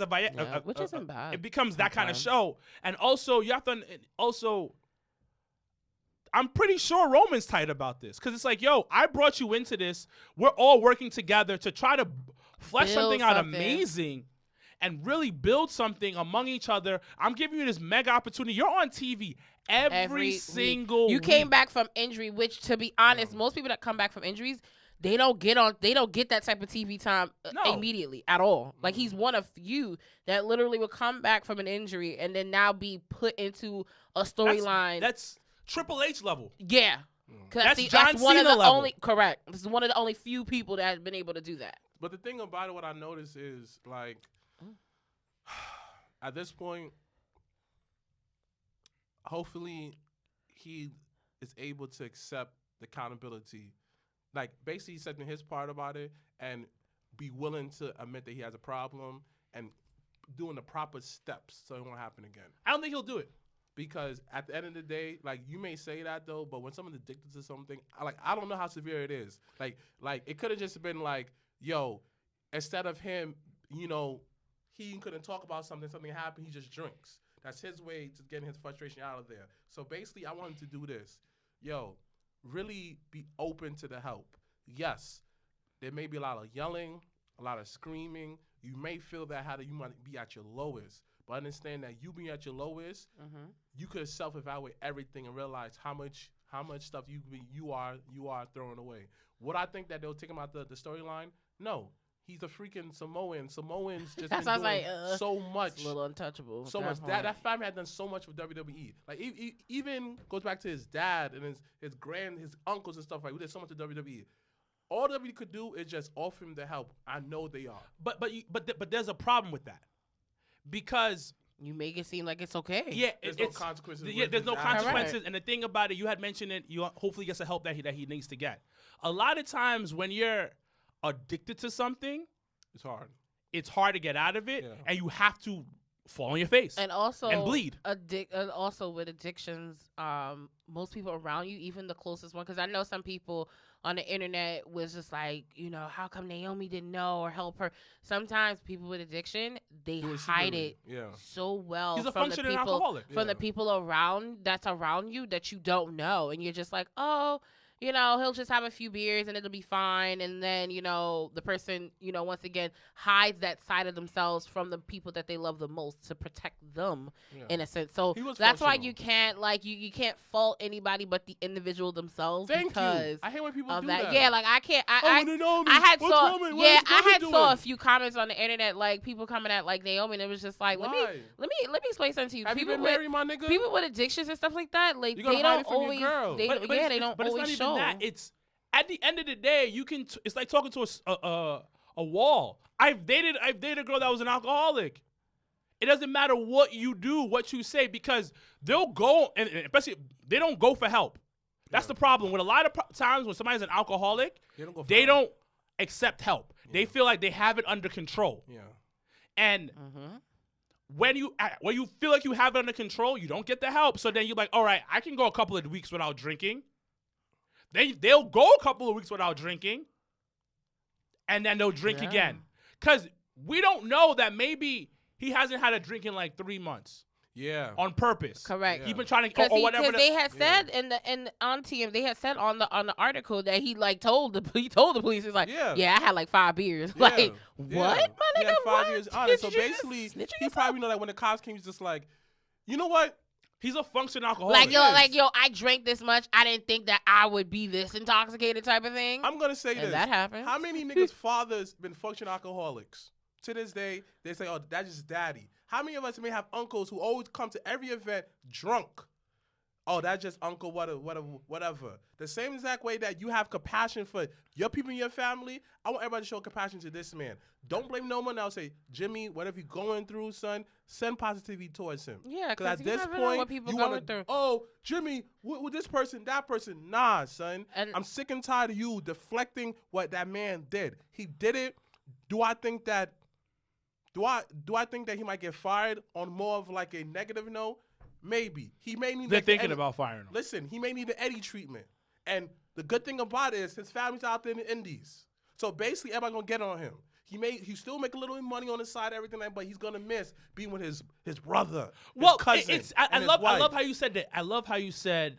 which isn't bad. It becomes that kind of show, and also you have to I'm pretty sure Roman's tight about this, because it's like, yo, I brought you into this. We're all working together to try to flesh something out amazing and really build something among each other. I'm giving you this mega opportunity. You're on TV every single week. You came back from injury, which, to be honest, most people that come back from injuries, they don't get that type of TV time immediately at all. Like, he's one of few that literally would come back from an injury and then now be put into a storyline. That's Triple H level. Yeah. That's John Cena level. Correct. This is one of the only few people that have been able to do that. But the thing about it, what I noticed is, at this point, hopefully he is able to accept the accountability. Basically accepting his part about it and be willing to admit that he has a problem and doing the proper steps so it won't happen again. I don't think he'll do it. Because at the end of the day, you may say that though, but when someone's addicted to something, I don't know how severe it is. It could have just been yo, instead of him, he couldn't talk about something happened, he just drinks. That's his way to getting his frustration out of there. So basically, I want him to do this. Yo, really be open to the help. Yes, there may be a lot of yelling, a lot of screaming. You may feel that you might be at your lowest. But understand that you being at your lowest, you could self-evaluate everything and realize how much stuff you are throwing away. Would I think that they'll take him out the storyline? No. He's a freaking Samoan. Samoans just been doing so much. It's a little untouchable. So much. That family had done so much for WWE. He even goes back to his dad and his uncles and stuff. We did so much to WWE. All WWE could do is just offer him the help. I know they are. But there's a problem with that. Because you make it seem like it's okay. Yeah, there's no consequences. Yeah, there's no consequences. And the thing about it, you had mentioned it. You hopefully gets the help that he needs to get. A lot of times when you're addicted to something, it's hard. It's hard to get out of it, and you have to fall on your face and also bleed. Also with addictions, most people around you, even the closest one, because I know some people on the internet was just like, how come Naomi didn't know or help her? Sometimes people with addiction, they hide it so well. He's a functioning alcoholic. From the people around you that you don't know, and you're just like, oh, he'll just have a few beers and it'll be fine. And then, the person, once again, hides that side of themselves from the people that they love the most to protect them in a sense. So that's why you can't, you can't fault anybody but the individual themselves. Thank you. I hate when people do that. Yeah, I can't. I had saw a few comments on the internet, people coming at Naomi, and it was just like, let me explain something to you. Have you been married, my nigga? People with addictions and stuff like that, they don't always. They don't always show. That. It's at the end of the day, it's like talking to a wall. I've dated a girl that was an alcoholic. It doesn't matter what you do, what you say, because they'll go, and especially they don't go for help. That's the problem. With a lot of times when somebody's an alcoholic, they don't accept help. They feel like they have it under control. Yeah. And when you feel like you have it under control, you don't get the help. So then you're like, all right, I can go a couple of weeks without drinking. They'll go a couple of weeks without drinking, and then they'll drink again. because we don't know that maybe he hasn't had a drink in like 3 months. Yeah. On purpose. Correct. Yeah. He's been trying to Because or whatever. they had said in on TM, they had said on the article that he like told the police, he's like, yeah, I had like 5 beers. Yeah. Like, what, Yeah. my He nigga? had 5 What? years on it. So Did you basically, just snitch on he yourself? probably know that when the cops came, he's just like, you know what? He's a functioning alcoholic. Like yo, I drank this much. I didn't think that I would be this intoxicated type of thing. I'm gonna say And this. that happens. How many niggas' fathers been functioning alcoholics? To this day, they say, oh, that's just daddy. How many of us may have uncles who always come to every event drunk? Oh, that's just uncle, whatever. The same exact way that you have compassion for your people in your family, I want everybody to show compassion to this man. Don't blame no one else. Say, Jimmy, whatever you're going through, son, send positivity towards him. Yeah, Because at you this never know point, what people you going want to, through. oh, Jimmy, with this person, that person. Nah, son. And- I'm sick and tired of you deflecting what that man did. He did it. Do I think that he might get fired on more of like a negative note? Maybe. He may need. They're like thinking about firing him. Listen, he may need the Eddie treatment. And the good thing about it is his family's out there in the Indies. So basically, everybody gonna get on him. He still make a little money on the side, everything like, but he's gonna miss being with his brother, his cousin. I and his love wife. how you said that. I love how you said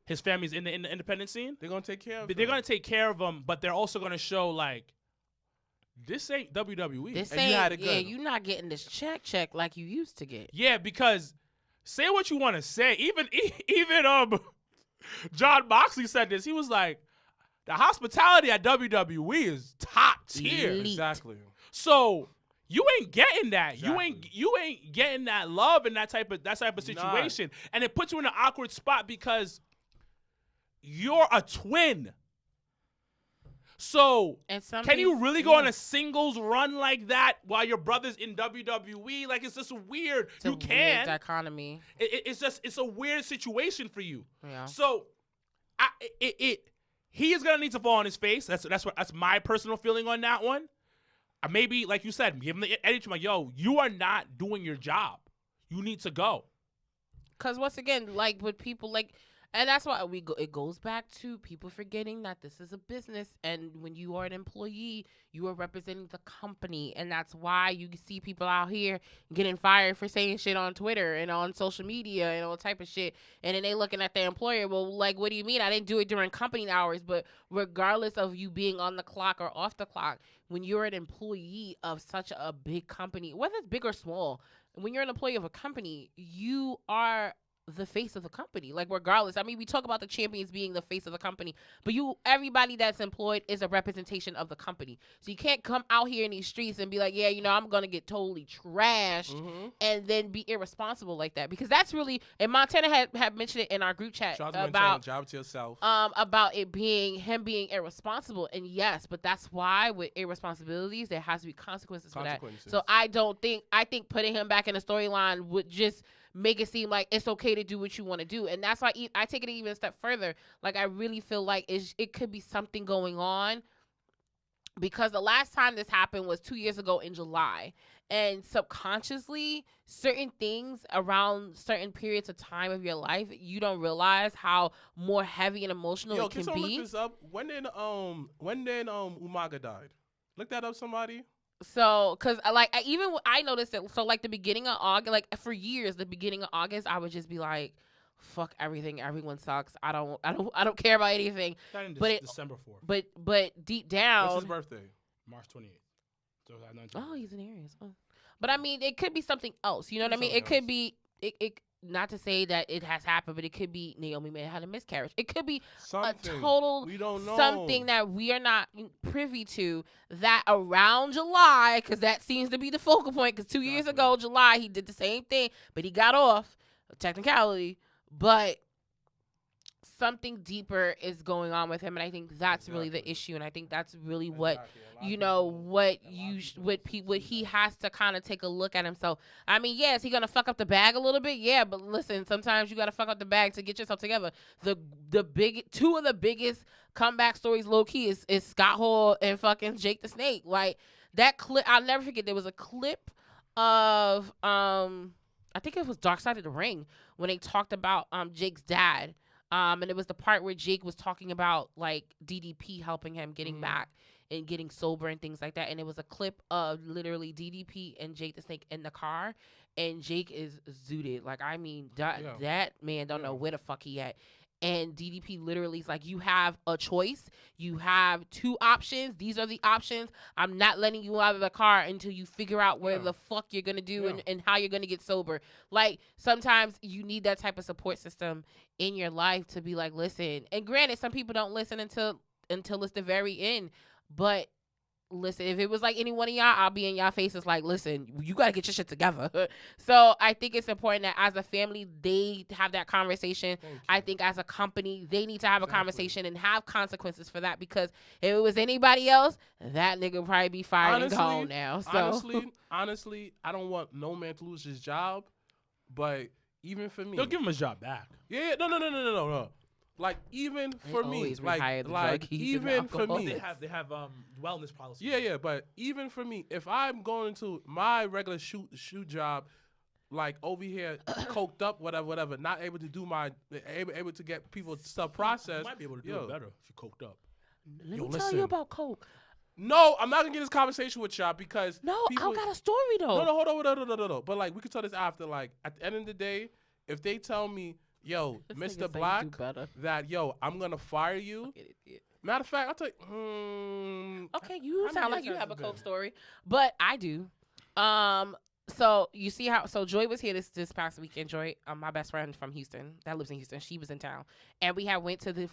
his family's in the independent scene. They're gonna take care of. But they're gonna take care of him, but they're also gonna show like this ain't WWE. This And you had ain't, it good. you're not getting this check like you used to get. Yeah, because say what you want to say. Even John Moxley said this. He was like, the hospitality at WWE is top tier. Elite. Exactly. So you ain't getting that. Exactly. You ain't getting that love in that type of situation. And it puts you in an awkward spot because you're a twin. So And some can you people- really go on a singles run like that while your brother's in WWE? Like, it's just weird. It's a You can. weird dichotomy. It's a weird situation for you. Yeah. So, he is gonna need to fall on his face. That's my personal feeling on that one. Maybe, like you said, give him the edit. Like, yo, you are not doing your job. You need to go. Because once again, like with people like, and that's why it goes back to people forgetting that this is a business, and when you are an employee, you are representing the company, and that's why you see people out here getting fired for saying shit on Twitter and on social media and all type of shit, and then they looking at their employer, well, like, what do you mean? I didn't do it during company hours. But regardless of you being on the clock or off the clock, when you're an employee of such a big company, whether it's big or small, when you're an employee of a company, you are the face of the company. Like, regardless, I mean, we talk about the champions being the face of the company, but everybody that's employed is a representation of the company. So you can't come out here in these streets and be like, yeah, I'm gonna get totally trashed and then be irresponsible like that, because that's really, and Montana had mentioned it in our group chat Shout out to about job to yourself. about it being him being irresponsible. And yes, but that's why with irresponsibilities there has to be consequences for that. So I think putting him back in the storyline would just make it seem like it's okay to do what you want to do. And that's why I take it even a step further. Like, I really feel like it could be something going on, because the last time this happened was 2 years ago in July. And subconsciously, certain things around certain periods of time of your life, you don't realize how more heavy and emotional it can someone be. look this up? When did Umaga died? Look that up, somebody. So, cause I noticed that. So, like, the beginning of August, like for years, the beginning of August, I would just be like, "Fuck everything. Everyone sucks. I don't care about anything." But December 4th. But deep down, What's his birthday? March 28th. So oh, he's in Aries. Oh. But I mean, it could be something else. You know what I mean? It Something could be it. Not to say that it has happened, but it could be Naomi may have had a miscarriage. It could be Something. a total We don't know. something that we are not privy to, that around July, because that seems to be the focal point, because 2 years ago, July, he did the same thing, but he got off, technicality, but something deeper is going on with him, and I think that's really the issue, and I think that's really what what he has to kind of take a look at himself. I mean, yeah, is he gonna fuck up the bag a little bit? Yeah, but listen, sometimes you gotta fuck up the bag to get yourself together. Two of the biggest comeback stories, low key, is Scott Hall and fucking Jake the Snake. Like, that clip, I'll never forget. There was a clip of I think it was Dark Side of the Ring, when they talked about Jake's dad. And it was the part where Jake was talking about, like, DDP helping him getting back. and getting sober and things like that. And it was a clip of literally DDP and Jake the Snake in the car, and Jake is zooted. Like, I mean, that man don't know where the fuck he at. And DDP literally is like, you have a choice. You have 2 options. These are the options. I'm not letting you out of the car until you figure out where the fuck you're going to do and how you're going to get sober. Like, sometimes you need that type of support system in your life to be like, listen. And granted, some people don't listen until it's the very end. But listen, if it was like any one of y'all, I'll be in y'all faces like, listen, you got to get your shit together. So I think it's important that as a family, they have that conversation. I think as a company, they need to have a conversation and have consequences for that, because if it was anybody else, that nigga would probably be fired and gone now. So honestly, I don't want no man to lose his job, but even for me, they'll give him his job back. Yeah, no. Like, even for me, like even for me, they have wellness policies. Yeah, but even for me, if I'm going to my regular shoot job, like over here, coked up, whatever, not able to do able to get people stuff processed, You might be able to do it better if you're coked up. Let me tell you about coke. No, I'm not gonna get this conversation with y'all because I got a story though. No, hold on, no. But like, we can tell this after. Like, at the end of the day, if they tell me, yo, Mr. Black, that, I'm going to fire you. Matter of fact, I'll tell you. Okay, you sound like you have a coke story, but I do. So you see so Joy was here this past weekend. Joy, my best friend from Houston that lives in Houston, she was in town, and we went to the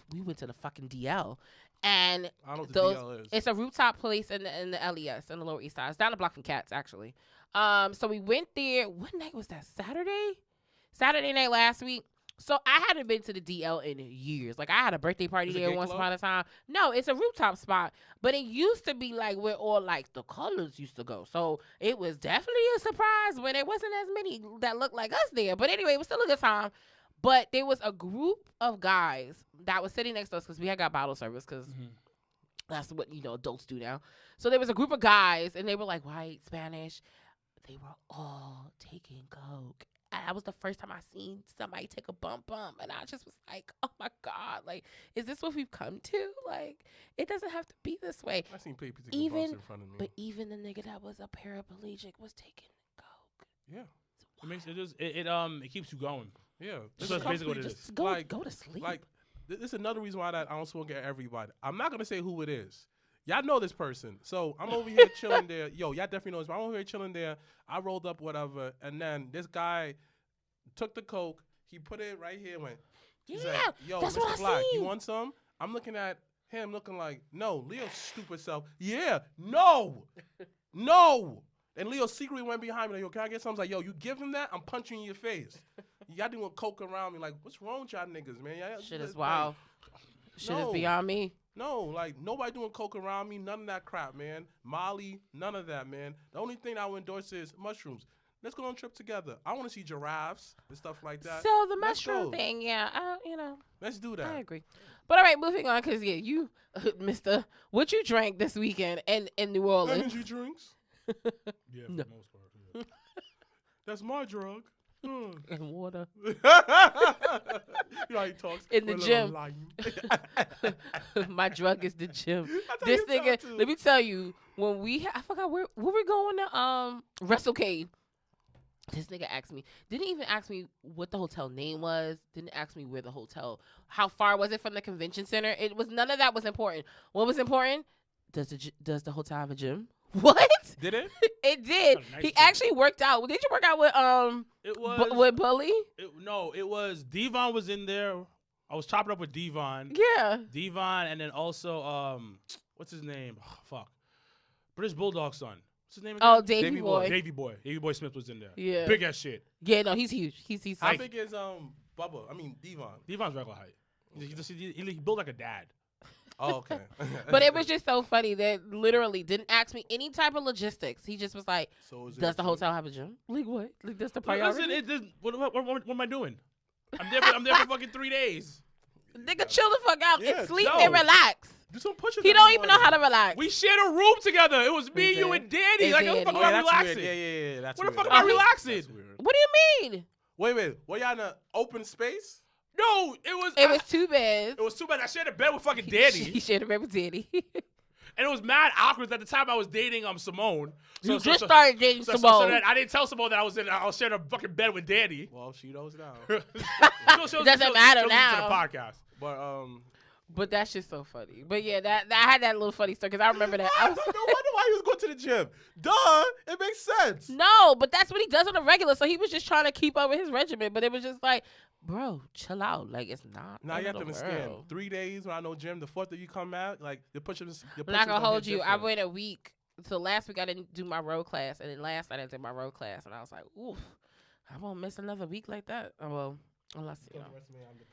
fucking DL, and I don't know what the DL is. It's a rooftop place in the LES in the Lower East Side. It's down the block from Cats, actually. So we went there. What night was that? Saturday night last week. So I hadn't been to the DL in years. Like, I had a birthday party there once upon a time. No, it's a rooftop spot. But it used to be like where all like the colors used to go. So it was definitely a surprise when there wasn't as many that looked like us there. But anyway, it was still a good time. But there was a group of guys that was sitting next to us because we had got bottle service because that's what, adults do now. So there was a group of guys, and they were like white, Spanish. They were all taking coke. That was the first time I seen somebody take a bump, and I just was like, "Oh my God! Like, is this what we've come to? Like, it doesn't have to be this way." I seen people taking bumps in front of me. But even the nigga that was a paraplegic was taking coke. Yeah, it keeps you going. Yeah, that's basically what it is. Just go to sleep. Like, this is another reason why I don't smoke at everybody. I'm not gonna say who it is. Y'all know this person. So I'm over here chilling there. Yo, y'all definitely know this. I'm over here chilling there. I rolled up, whatever. And then this guy took the coke. He put it right here and went, he's like, yo, that's Mr. Black, you want some? I'm looking at him looking like, no, Leo's stupid self. Yeah, no. And Leo secretly went behind me like, yo, can I get something? I was like, yo, you give him that, I'm punching you in your face. Y'all doing coke around me. Like, what's wrong with y'all niggas, man? Shit is wild. Shit is beyond me. No, like, nobody doing coke around me. None of that crap, man. Molly, none of that, man. The only thing I would endorse is mushrooms. Let's go on a trip together. I want to see giraffes and stuff like that. So the mushroom thing, Let's do that. I agree. But all right, moving on, because, you, Mr. What you drank this weekend in New Orleans? Energy drinks? Yeah, for the most part. Yeah. That's my drug. And water. You know how he talks in the gym. My drug is the gym. This nigga, let me tell you, when I forgot where we going to WrestleCade. This nigga didn't even ask me what the hotel name was. Didn't ask me where the hotel, how far was it from the convention center. It was none of that was important. What was important? Does the hotel have a gym? What? Did it? It did. Nice he actually worked out. Did you work out with with Bully? It was Devon was in there. I was chopping up with Devon. Yeah. Devon, and then also what's his name? Oh, fuck. British Bulldog son. What's his name again? Oh, Davey Boy. Davey Boy Smith was in there. Yeah. Big ass shit. Yeah, no, he's huge. He's how big is Bubba? I mean Devon. Devon's regular height. He built like a dad. Oh, okay. But it was just so funny that literally didn't ask me any type of logistics. He just was like, does the hotel have a gym? Like what? Like that's the priority? Listen, what am I doing? I'm there for fucking 3 days. Nigga, chill the fuck out and sleep and relax. Do some push-ups. He don't even know how to relax. We shared a room together. It was me, you, and Danny. Like, what the fuck am I relaxing? Yeah. That's what the fuck am I relaxing? What do you mean? Wait. Were y'all in an open space? No, it was 2 beds. It was 2 beds. I shared a bed with fucking Danny. He shared a bed with Danny. And it was mad awkward at the time. I was dating Simone. You just started dating So Simone. then I didn't tell Simone that I was sharing a fucking bed with Danny. Well, she knows now. It doesn't matter she'll listen now. to the podcast. But But that's just so funny. But yeah, that I had that little funny story because I remember that. I was no wonder why he was going to the gym. Duh, it makes sense. no, but that's what he does on the regular. So he was just trying to keep up with his regimen. But it was just like, bro, chill out. Like it's not. Now you have to the understand. world. 3 days when I know gym, the 4th that you come out, like the push-ups. I'm not gonna hold you. I went a week. So last week I didn't do my road class, and then last night I did my road class, and I was like, oof, I won't miss another week like that. Oh, well, unless you know.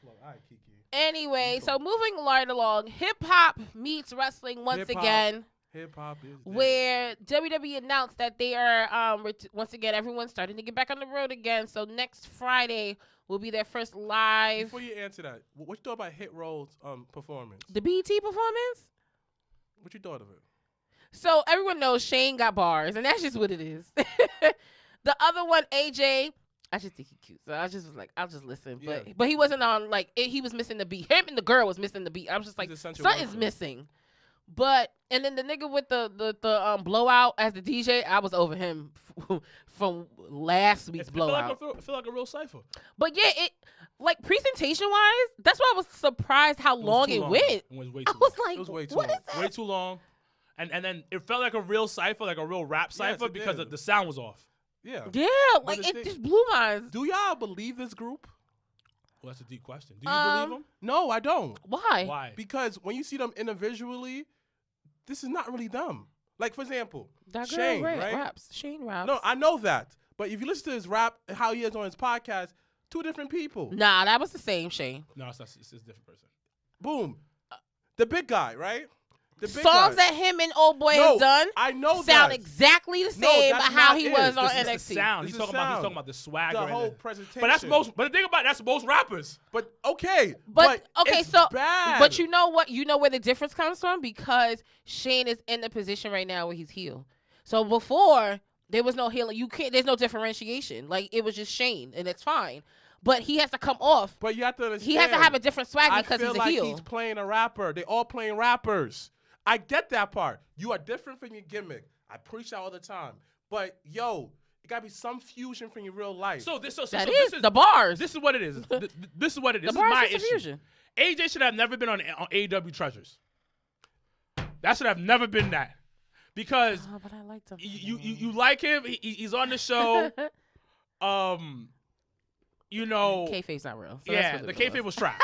All right, Kiki. Anyway, so moving right along, hip hop meets wrestling once Hip-hop. again, Hip hop is dead. where WWE announced that they are once again everyone's starting to get back on the road again. So next Friday will be their first live. Before you answer that, what you thought about Hit Roll's performance? The BET performance. What you thought of it? So everyone knows Shane got bars, and that's just what it is. The other one, AJ, I just think he's cute. So I just was like, I'll just listen. Yeah. But he wasn't on, like, he was missing the beat. Him and the girl was missing the beat. I was just like, He's essential something's worker. missing. But, and then the nigga with the blowout as the DJ, I was over him from last week's blowout. I feel like a real cipher. But yeah, it, like, presentation-wise, that's why I was surprised how long it went. It was way too I was long. like, It was way too what long. is that? Way too long. And then it felt like a real cipher, like a real rap Yes, cipher, it because did. the sound was off. Yeah. Yeah, But like, the it thing- just blew my eyes. Do y'all believe this group? Well, that's a deep question. Do you believe them? No, I don't. Why? Why? Because when you see them individually, this is not really them. Like, for example, That girl Shane, right? raps. Shane raps. No, I know that. But if you listen to his rap, how he is on his podcast, 2 different people. Nah, that was the same Shane. No, it's not. It's a different person. Boom. The big guy, right? The big Songs guy. that him and Old Boy No, has done I know sound that. exactly the No, same that's how not he it. was on This is The NXT. sound. This He's is talking sound. about the swagger. The and whole the- presentation. But that's most. But the thing about it, that's most rappers. But okay. But okay, it's so bad. but you know what? You know where the difference comes from because Shane is in the position right now where he's heel. So before there was no healing. You can't. There's no differentiation. Like it was just Shane, and it's fine. But he has to come off. But you have to understand. He has to have a different swag I because feel he's a like heel. he's playing a rapper. They all playing rappers. I get that part. You are different from your gimmick. I preach that all the time. But yo, it gotta be some fusion from your real life. So this. So That this is the bars. This is what it is. This is what it is. The This is bars my is the issue. fusion. AJ should have never been on AEW Treasures. That should have never been that. Because Oh, but I liked him. you like him. He's on the show. You know. Kayfabe's not real. So Yeah, that's the what it kayfabe was trash.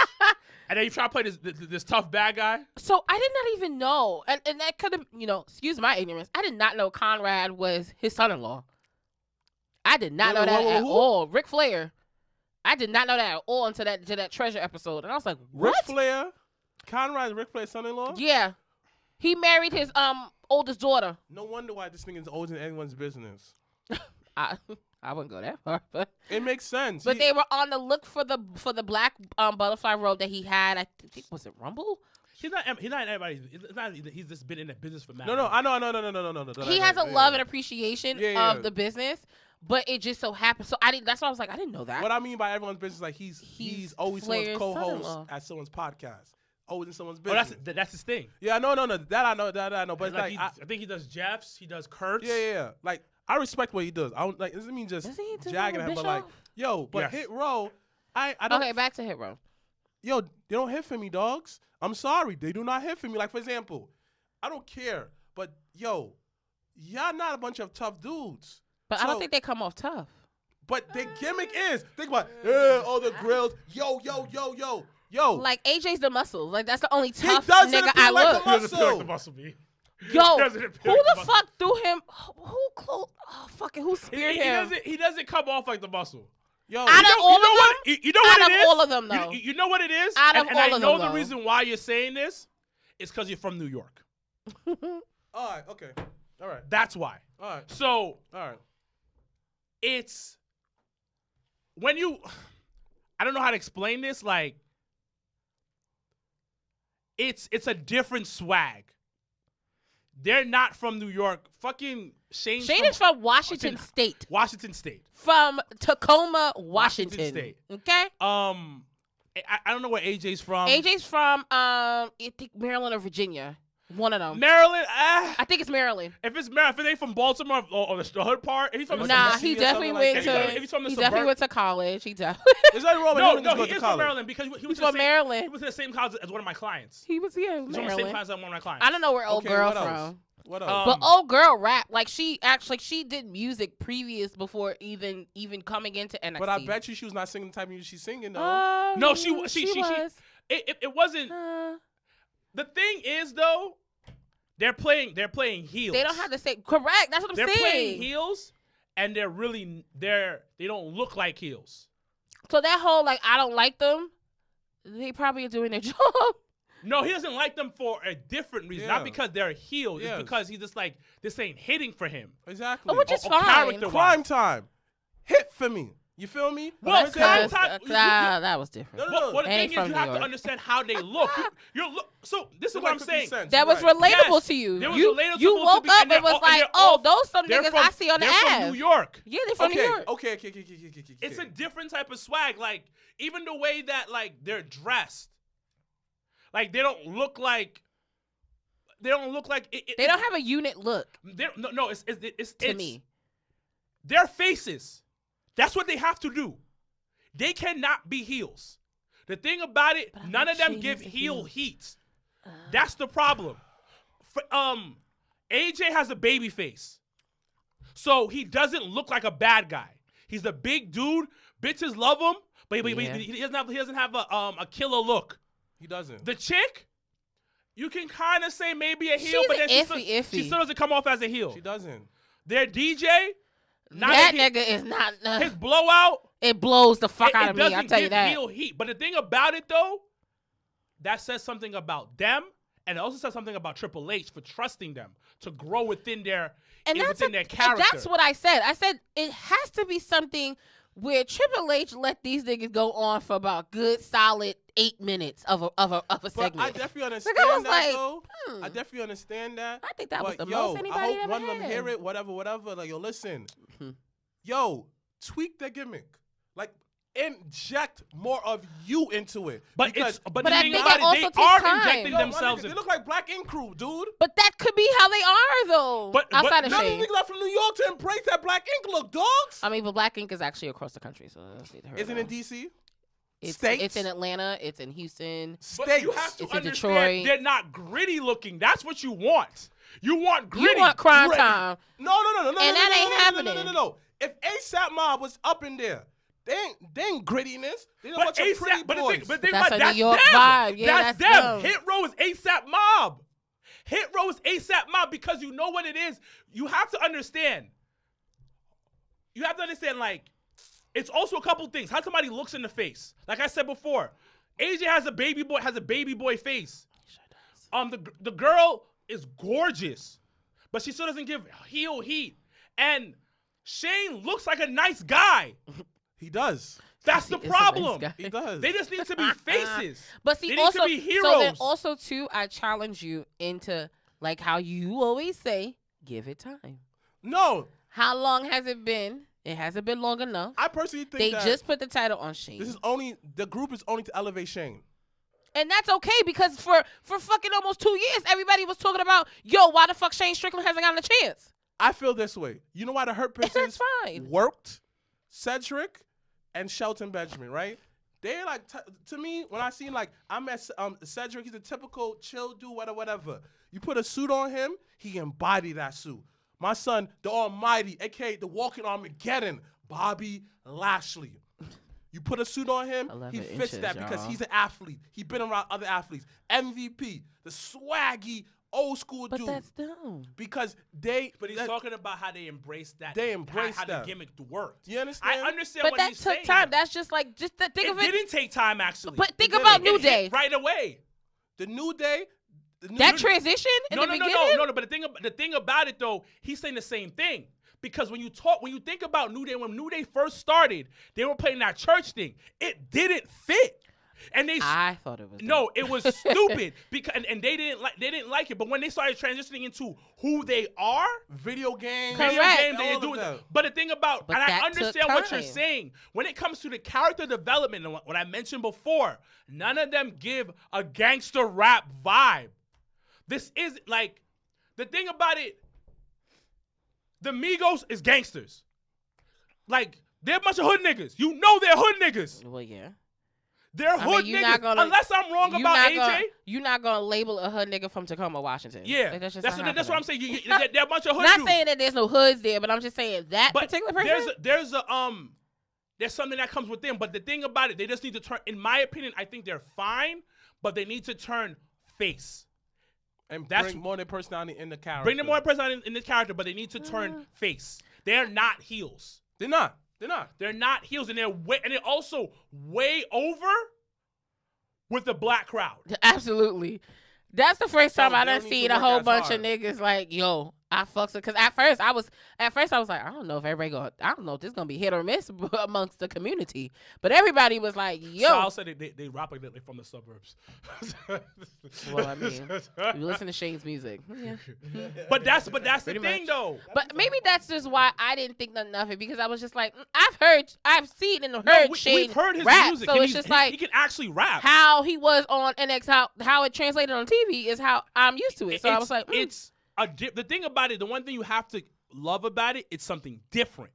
And then you try to play this tough bad guy. So I did not even know, and that could have, excuse my ignorance. I did not know Conrad was his son-in-law. I did not know that at who? all. Ric Flair. I did not know that at all until that Treasure episode, and I was like, Ric what? Flair, Conrad, Ric Flair's son-in-law. Yeah, he married his oldest daughter. No wonder why this thing is always in anyone's business. I wouldn't go that far, but It makes sense. but they were on the look for the black butterfly robe that he had. I think was it Rumble? He's not anybody. It's not. He's just been in the business for mad. No, I know. No. He has a love and appreciation Yeah. of the business, but it just so happened. So I didn't. That's why I was like, I didn't know that. What I mean by everyone's business, like he's always Flair's someone's co-host son-in-law. at someone's podcast, always in someone's Oh, business. that's his thing. Yeah, no. That I know. But it's like, I think he does Jeff's. He does Kurt's. yeah. Like I respect what he does. I don't like. It doesn't mean just Doesn't he do jagging him, but like, Bischoff? yo, but Yes. Hit Row, I don't. Okay, back to Hit Row. Yo, they don't hit for me, dogs. I'm sorry, they do not hit for me. Like for example, I don't care, but yo, y'all not a bunch of tough dudes. But I don't So- think they come off tough. But their gimmick is think about all the grills. Yo. Like AJ's the muscle. Like that's the only He tough doesn't nigga appear I like look. a He doesn't feel like the muscle. muscle me. Yo, He doesn't who appear like the the fuck threw him? Who close? Oh, fucking who speared him? He doesn't come off like the muscle. Yo, Out of all of them? You know what Out it of is? all of them, though. You know what it is? Out of and all I of know them, the though. reason why you're saying this is because you're from New York. all right, okay, all right, That's why. all right, So all right. it's when you, I don't know how to explain this. Like, it's a different swag. They're not from New York. Fucking Shane is from Washington Washington- State. Washington State. From Tacoma, Washington. State. Okay. I don't know where AJ's from. AJ's from I think Maryland or Virginia. One of them. Maryland. I think it's Maryland. If it's Maryland, if it ain't from Baltimore or the hood part, if he's from Nah, Tennessee he or definitely something went like to. that. If he's from the He definitely suburb- went to college. He definitely. There's nothing wrong with no, him. no, Go he to is college. from Maryland because he was He's in the from same- Maryland. He was in the same college as one of my clients. He was He was on the same Maryland. class as one of my clients. I don't know where old Okay, girl what else? from. What else? But old girl rap like she did music before even coming into NXT. But I bet you she was not singing the type of music she's singing though. No, she was. It wasn't. The thing is though, they're playing heels. They don't have to say correct. That's what I'm They're saying. playing heels, and they don't look like heels. So that whole like I don't like them, they probably are doing their job. No, he doesn't like them for a different reason. Yeah. Not because they're heels. Yes. It's because he's just like, this ain't hitting for him. Exactly. Which is Or fine. character-wise. Crime time. Hit for me. You feel me? Well, But crime I'm time- That was different. No, no, Well, the Ain't thing from is, you New have to York. understand how they look. So this is Look what like I'm 50 saying. cents, That was right. relatable Yes, to you. there was You relatable you to woke me, up and and was they're like, all- oh, those some They're niggas from- I see on the They're from app. New York. Yeah, they're from New York. Okay. It's a different type of swag. Like, even the way that, like, they're dressed. Like, they don't look like They don't have a unit look it's to me. Their faces. That's what they have to do. They cannot be heels. The thing about it, But I none like of them Shane give as a heel heel. heat. That's the problem. AJ has a baby face. So he doesn't look like a bad guy. He's a big dude. Bitches love him, but Yeah. he doesn't have a killer look. He doesn't. The chick, you can kind of say maybe a heel, She's but then iffy. she still doesn't come off as a heel. She doesn't. Their DJ, not That a heel. nigga is not. His blowout, It blows the fuck it out of me. I doesn't tell you give that. heel heat. But the thing about it though, that says something about them, and it also says something about Triple H for trusting them to grow within their their character. That's what I said. I said it has to be something where Triple H let these niggas go on for about good solid 8 minutes of a But segment. I definitely understand Like, I was that like, though. I definitely understand that. I think that was But the yo, most I anybody hope ever one of them had. hear it, whatever. Like, yo, listen. Mhm. Yo, tweak the gimmick. Like, inject more of you into it. But Because- but But the I thing think about it it, also they takes are time. injecting Yo, my themselves nigga, in. they look like Black Ink Crew, dude. But that could be how they are though. But outside of None of Shane. these niggas are from New York to embrace that Black Ink look, dogs. I mean, but Black Ink is actually across the country, so that's neither here nor Isn't there. it DC? It's States? in Atlanta. It's in Houston. But you have to It's in understand Detroit. they're not gritty looking. That's what you want. You want gritty. You want crime Gritty. time. No. And that ain't happening. No. If ASAP Mob was up in there, they ain't grittiness. They don't But want your pretty ASAP, but the boys. thing, but But think that's about a that's New York them. vibe. Yeah, that's that's them. them. Hit Row is ASAP Mob. Hit Row is ASAP Mob because you know what it is. You have to understand. Like, it's also a couple things. How somebody looks in the face. Like I said before, AJ has a baby boy face. The girl is gorgeous, but she still doesn't give heel heat. And Shane looks like a nice guy. He does. That's the He is a nice problem. guy. He does. They just need to be faces. But see, They need also, to be heroes. so then also too, I challenge you into like how you always say, give it time. No, How long has it been? It hasn't been long enough. I personally think They that just put the title on Shane, the group is only to elevate Shane. and that's okay because for fucking almost 2 years, everybody was talking about, yo, why the fuck Shane Strickland hasn't gotten a chance? I feel this way. You know why the Hurt That's Pistons fine. worked? Cedric and Shelton Benjamin, right? They like to me when I seen like I met Cedric. He's a typical chill dude, whatever. You put a suit on him, he embodied that suit. My son, the Almighty, aka the Walking Armageddon, Bobby Lashley. You put a suit on him, 11 he fits inches, that because y'all. he's an athlete. He been around other athletes. MVP, the swaggy old school But dude. that's dumb. Because But he's talking about how they embraced that. They embraced how that. the gimmick worked. You understand? I understand But what that he's took saying. time. That's just like think It of it. didn't take time actually. But think didn't. about It New It hit Day. right away. The New Day. That transition in No, the no, beginning. no. But the thing about it though, he's saying the same thing. Because when you think about New Day, when New Day first started, they were playing that church thing. It didn't fit, and I thought it was no, it was stupid because and they didn't like it. But when they started transitioning into who they are, Video games. Correct. video game, all they of do that. it. But the thing about, But and I that understand took what you're time. saying, when it comes to the character development and what I mentioned before, none of them give a gangster rap vibe. This is like the thing about it. The Migos is gangsters. Like they're a bunch of hood niggas. You know they're hood niggas. Well, yeah. They're hood niggas. Unless I'm wrong about AJ. You're not gonna label a hood nigga from Tacoma, Washington. Yeah, like, that's what I'm saying. They're a bunch of hood Not dudes. saying that there's no hoods there, but I'm just saying that particular person. There's something that comes with them. But the thing about it, they just need to turn. In my opinion, I think they're fine, but they need to turn face. And bring more than personality in the character. Bring them more personality in the character, but they need to turn face. They're not heels. They're not. They're not heels, and they're also way over with the black crowd. Absolutely. That's the first time I done seen a whole bunch of niggas like, yo, I fucks it. Because at first I was like, I don't know if I don't know if this is going to be hit or miss amongst the community. But everybody was like, yo. Sal said they rap like they're from the suburbs. Well, I mean, you listen to Shane's music. Yeah. But that's the thing, though. But maybe that's just why I didn't think nothing of it, because I was just like, I've seen and heard Shane we've heard his rap. music. So it's just like he can actually rap. How he was on NX, how it translated on TV is how I'm used to it. So I was like, the thing about it, the one thing you have to love about it, it's something different.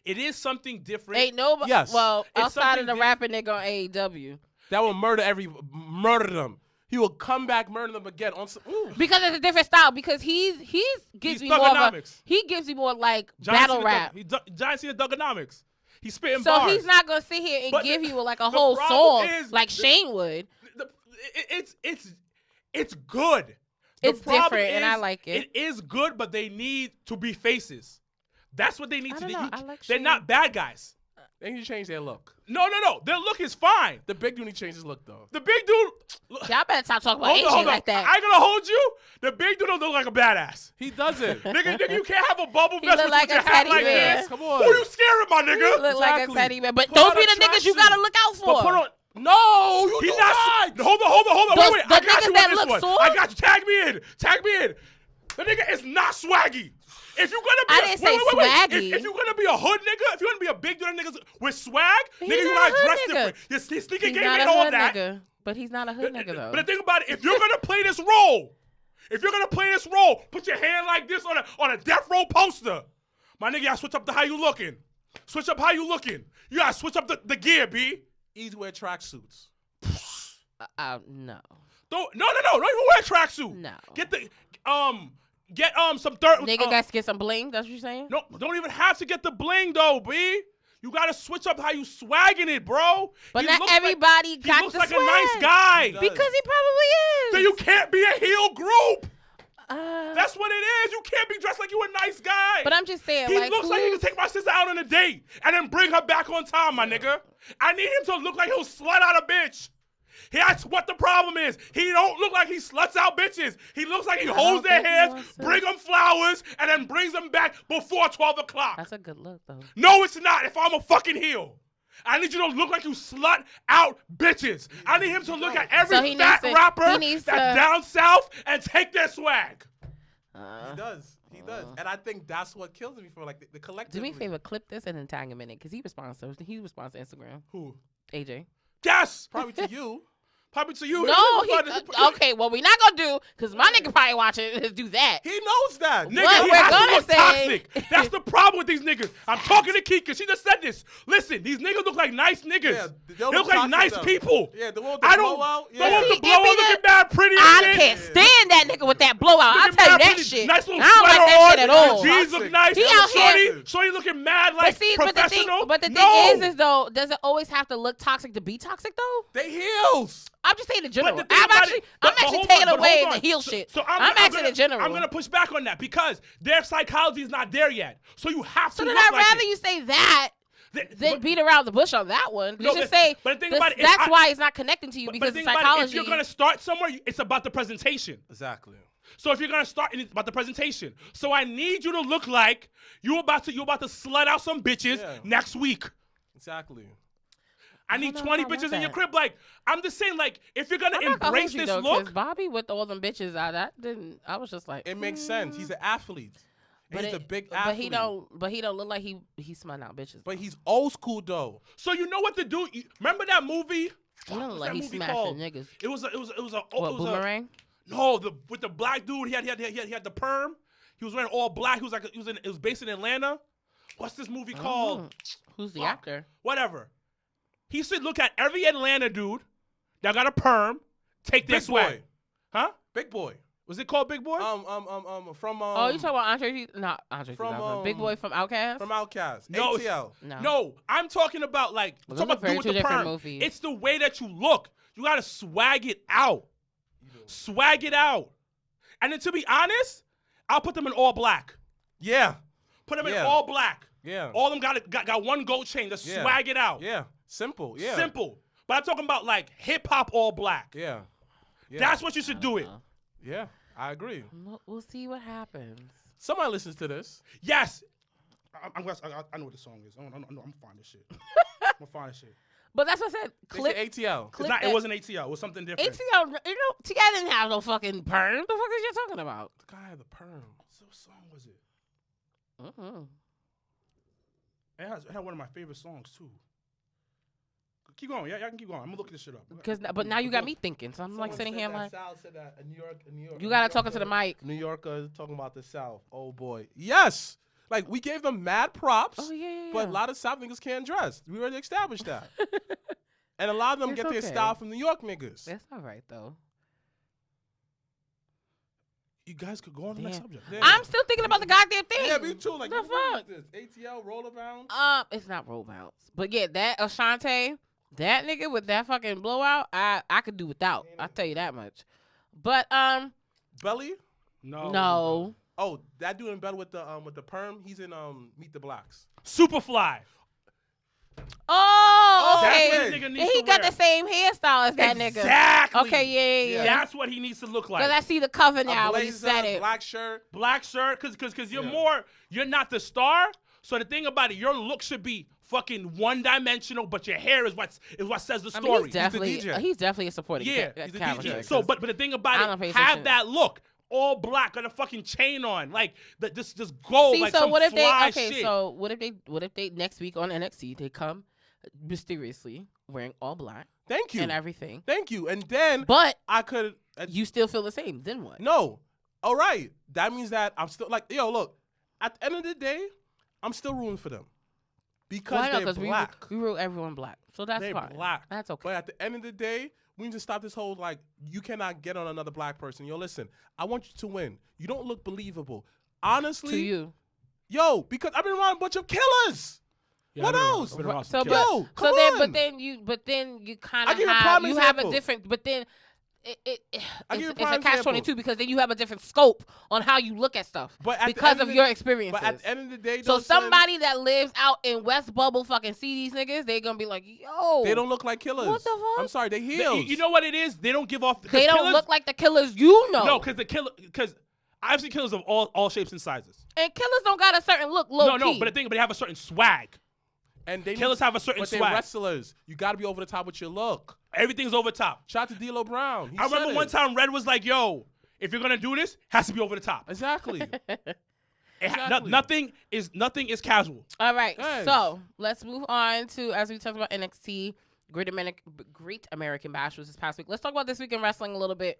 It is something different. Ain't nobody. Yes. Well, It's outside of the something rapping nigga on AEW, that will murder them. He will come back, murder them again. Because it's a different style. Because he gives me more like battle rap. Giant Cena Thugonomics. He's spitting so bars. he's not gonna sit here and give you like a whole problem song like Shane would. It's good. It's different, and I like it. It is good, but they need to be faces. That's what they need to do. They're Shane. not bad guys. They need to change their look. No. Their look is fine. The big dude need to change his look, though. The big dude. Y'all better stop talking about AJ like that. I ain't gonna hold you. The big dude don't look like a badass. He doesn't. nigga, you can't have a bubble He vest look with like your a hat teddy like bear. this. Come on. Who you scaring, my nigga? He look like a teddy bear. But Put those on be a the niggas you tracksuit. gotta look out for. But put on. No, you He's do not. not. Hold on. Those- Wait. the I got niggas you that on this look one. sore? I got you. Tag me in. The nigga is not swaggy. If you're gonna be I didn't say swaggy. If you're gonna be a hood nigga, if you're gonna be a big dude niggas with swag, He's nigga, you not a gotta hood dress nigga. different. Your sneaker He's game not ain't a all hood that. nigga. But he's not a hood nigga though. But the thing about it, if you're gonna play this role, put your hand like this on a death row poster. My nigga, you gotta switch up to how you looking. You gotta switch up the gear, B. Easy wear tracksuits. No. Don't even wear a tracksuit. No. Get some third. Nigga got to get some bling. That's what you're saying? No, don't even have to get the bling though, B. You gotta switch up how you swagging it, bro. But not everybody got the He looks like swag. a nice guy. Because he probably is. Then you can't be a heel group. That's what it is. You can't be dressed like you a nice guy. But I'm just saying, he like, looks like he can take my sister out on a date and then bring her back on time, my nigga. I need him to look like he'll slut out a bitch. That's what the problem is. He don't look like he sluts out bitches. He looks like he holds their hands, bring them flowers, and then brings them back before 12 o'clock. That's a good look, though. No, it's not if I'm a fucking heel. I need you to look like you slut out bitches. I need him to look at every fat rapper that's down south and take their swag. He does. And I think that's what kills me for like the collective. Do me a favor, clip this and then tag him in it, because he responds to Instagram. Who? AJ. Yes. Probably to you. Probably to you. No, okay, what we not gonna do, because my nigga probably watching, is do that. He knows that. Nigga, What he we're has to gonna look say- toxic. That's the problem with these niggas. I'm talking to Kika. She just said this. Listen, these niggas look like nice niggas. Yeah, they look like nice people. Yeah, the one with the I don't. blowout. The one with See, the blowout give me looking mad pretty. and I shit. can't stand that nigga with that blowout. I'll Looking tell you mad that pretty. shit. Nice little I don't like sweater that on. shit at all. Jeans look nice. He out here- Shorty looking mad like professional. But the thing No. is though, does it always have to look toxic to be toxic though? They heels. I'm just saying in general. the thing I'm about actually it- but taking hold away on. the heel shit. So I'm asking gonna, in general. I'm gonna push back on that because their psychology is not there yet. So you have to. So then look I'd like rather it. you say that than beat around the bush on that one. No, Just say but the thing about it is that's why it's not connecting to you, because the the thing about it, psychology. if you're gonna start somewhere, it's about the presentation. Exactly. So if you're gonna start, it's about the presentation. So I need you to look like you about to slut out some bitches next week. Exactly. I need know 20 if I want bitches in your that. crib. Like, I'm just saying, like, if you're gonna I'm not gonna embrace hold you, this though, look, 'cause Bobby with all them bitches, I was just like, It makes sense. He's an athlete. And he's a big but athlete. he don't look like he's smutting out bitches. But he's old school though. so you know what to do. Remember that movie? He don't look What's like that he's movie smashing called? niggas. It was a What, Boomerang? No, with the black dude, he had the perm. He was wearing all black. It was based in Atlanta. What's this movie called? Who's the actor? Whatever. He should look at every Atlanta dude that got a perm, take their Big swag. Boy. Huh? Big Boy. Was it called Big Boy? From Oh, you talking about Andre? Not Andre. from, Big Boy from Outkast. from Outkast. No, ATL. No, I'm talking about Well, talking those are about very dude two with the different perm. movies. It's the way that you look. You gotta swag it out. Swag it out. And then to be honest, I'll put them in all black. Yeah. Put them in Yeah. all black. Yeah. All of them got one gold chain. Just Yeah. swag it out. Yeah. Simple. Yeah. Simple. But I'm talking about like hip hop all black. Yeah. Yeah. That's what you should do it. Yeah. I agree. We'll see what happens. Somebody listens to this. Yes. I know what the song is. I'm gonna find this shit. I'm gonna find this shit. But that's what I said. They say ATL. click It that. wasn't ATL. It was something different. ATL, T.I. didn't have no fucking perm. The fuck is you talking about? The guy had the perm. What song was it? Mm-hmm. It had one of my favorite songs too. Keep going. Yeah, y'all can keep going. I'm gonna look this shit up. But now you got me thinking. So I'm like sitting here like, South said that New York. you gotta talk into the mic. New Yorker talking about the South. Oh boy. Yes. Like we gave them mad props. Oh yeah. But a lot of South niggas can't dress. We already established that. And a lot of them It's get their okay. style from New York niggas. That's all right though. You guys could go on the next subject. I'm still thinking about the goddamn thing. Yeah, me too. Like, the what movie fuck? is this? ATL, Roller Bounce? It's not roll bounce, but yeah, that Ashante, that nigga with that fucking blowout, I could do without. I'll tell you that much. But Belly? no. Oh, that dude in Belly with the perm, he's in Meet the Blacks. Superfly. Oh, That's okay. what nigga And needs he to got wear. the same hairstyle as that nigga. Exactly. Okay, yeah. That's what he needs to look like. Because I see the cover A now when you blazer, said it. black shirt. Black shirt, cause you're Yeah. you're not the star. So the thing about it, your look should be fucking one-dimensional, but your hair is what says the I story. mean, he's definitely a supporting Yeah, he's a character. DJ. So, but the thing I about don't pay it, have attention. that look. All black, got a fucking chain on, like this gold, See, like so some what if fly they? Okay, shit. so what if they next week on NXT they come mysteriously wearing all black Thank you. and everything, Thank you. And then but I could. you still feel the same? Then what? No. All right. That means that I'm still like, yo, look. At the end of the day, I'm still rooting for them because Why not? they're black. we rule everyone black, so that's They're fine. black. That's okay. But at the end of the day, we need to stop this whole like you cannot get on another black person. Yo, listen, I want you to win. You don't look believable. Honestly, To you, yo, because I've been around a bunch of killers. Yeah, What I've been around- else? I've been around so some but kids. Yo, come so then, on. but then you kind I'll of give you a have prime you have a example. different, but then. I'll give you a It's prime a catch-22 example. because then you have a different scope on how you look at stuff But at the because end of the- your experiences. But at the end of the day, So though, son, somebody that lives out in West Bubble fucking see these niggas, they gonna be like, yo, they don't look like killers. What the fuck? I'm sorry, they You heels. know what it is? They don't give off. they don't look like the killers you know. No, because I've seen killers of all shapes and sizes. And killers don't got a certain look, low No, key. but they have a certain swag. and they Killers have a certain but they're swag. wrestlers. You got to be over the top with your look. Everything's over top. Shout out to D'Lo Brown. He I remember said one it. time Red was like, "Yo, if you're gonna do this, it has to be over the top. Exactly. Exactly. Nothing is casual." All right, Yes. so let's move on to, as we talked about NXT, Great American Bash was this past week. Let's talk about this week in wrestling a little bit.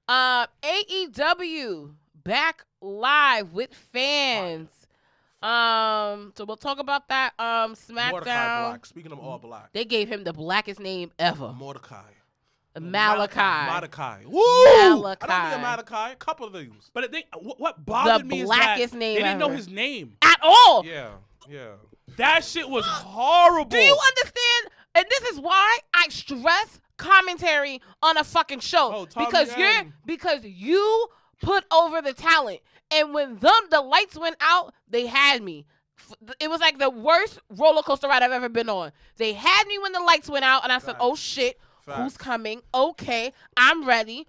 AEW back live with fans. So we'll talk about that. Mordecai SmackDown. Black. Speaking of all black. They gave him the blackest name ever, Mordecai. Malachi. Malachi. Woo! I Malachi. don't need a Malachi. A couple of these. But the thing, what bothered me is that blackest they name didn't know ever. his name. At all. Yeah. That shit was horrible. Do you understand? And this is why I stress commentary on a fucking show. Oh, Tommy because M. you put over the talent. And when the lights went out, they had me. It was like the worst roller coaster ride I've ever been on. They had me when the lights went out, and I said, Facts. "Oh shit, Facts. who's coming? Okay, I'm ready."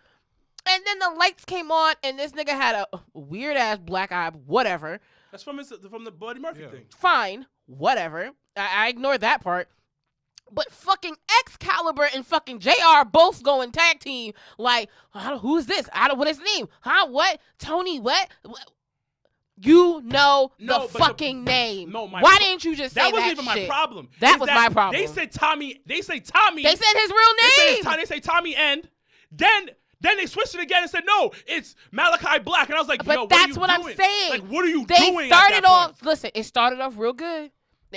And then the lights came on, and this nigga had a weird ass black eye, whatever. That's from the Buddy Murphy Yeah. thing. Fine, whatever. I ignored that part. But fucking Excalibur and fucking JR both going tag team. Like, who's this? What is his name? Huh? What? Tony what? You know No, the but fucking name. no, Why didn't you just say That that wasn't even my shit? problem. That Is was my problem. They say Tommy. They said his real They name. say Tommy End. Then Then they switched it again and said, no, it's Malachi Black. And I was like, But yo, that's what I'm are you doing? saying. Like, what are you They doing started at that off. point? Listen, it started off real good.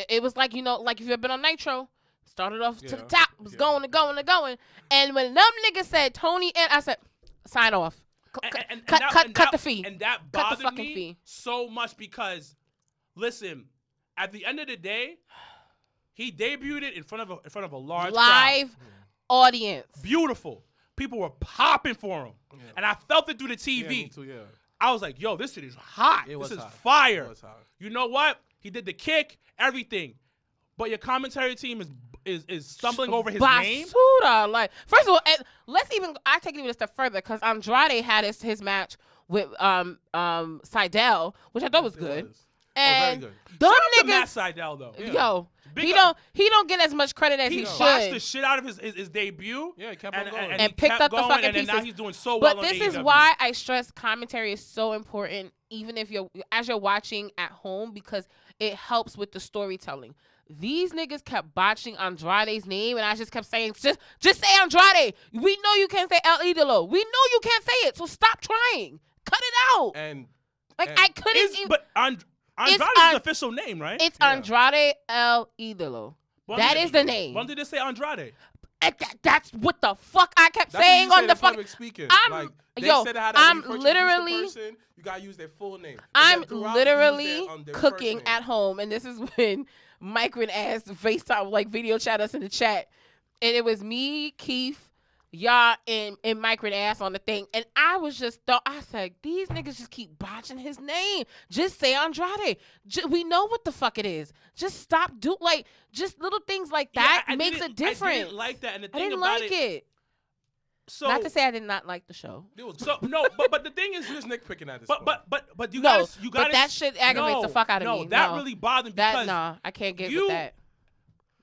It was like, like if you've been on Nitro, started off to the Yeah. top, was going and going and going. And when them niggas said Tony and I said, sign off. Cut the fee. And that Cut the bothered fucking me fee. so much because, listen, at the end of the day, he debuted it in front of a large Live crowd. audience. Beautiful. People were popping for him. Yeah. And I felt it through the Yeah, TV. me too, yeah. I was like, yo, this shit is hot. It was This is hot. fire. It was hot. You know what? He did the kick, everything. But your commentary team is stumbling over his name. Basuda. Like, first of all, and I take it even a step further because Andrade had his match with Seidel, which I thought was It good. was. And very them Shout out to Matt niggas, Seidel, though. Yeah. yo, Big he up- don't get as much credit as He he botched the should. shit out of his debut. Yeah, he kept on going. And he picked kept up the going, fucking and then now pieces. he's doing so well But on this is AEW. why I stress commentary is so important, even if as you're watching at home, because it helps with the storytelling. These niggas kept botching Andrade's name, and I just kept saying, just say Andrade. We know you can't say El Idolo. We know you can't say it, so stop trying. Cut it out. And I couldn't even. But Andrade's An- his official name, right? It's Yeah. Andrade El Idolo. When That did- is the name. When did they say Andrade? And that's what the fuck I kept that's saying what on you the say in fucking. public speaking. I'm- Like, they yo, said it had I'm when you first introduce literally- the person, you gotta use their full name. But I'm then throughout, you use literally their first cooking name. at home, and this is when Mike and asked FaceTime, like video chat us in the chat, and it was me, Keith, y'all, and Mike and ass on the thing, and I was just I said, these niggas just keep botching his name. Just say Andrade. We know what the fuck it is. Just stop just little things like that Yeah, I makes a didn't- difference. I didn't like that, and the I thing didn't about like it. So Not to say I did not like the show. It was So no, but the thing is, you're just nitpicking at this but point. but you No, guys, but that shit aggravates the fuck out of me. No, that No. really bothered me That because nah, I can't get you- with that.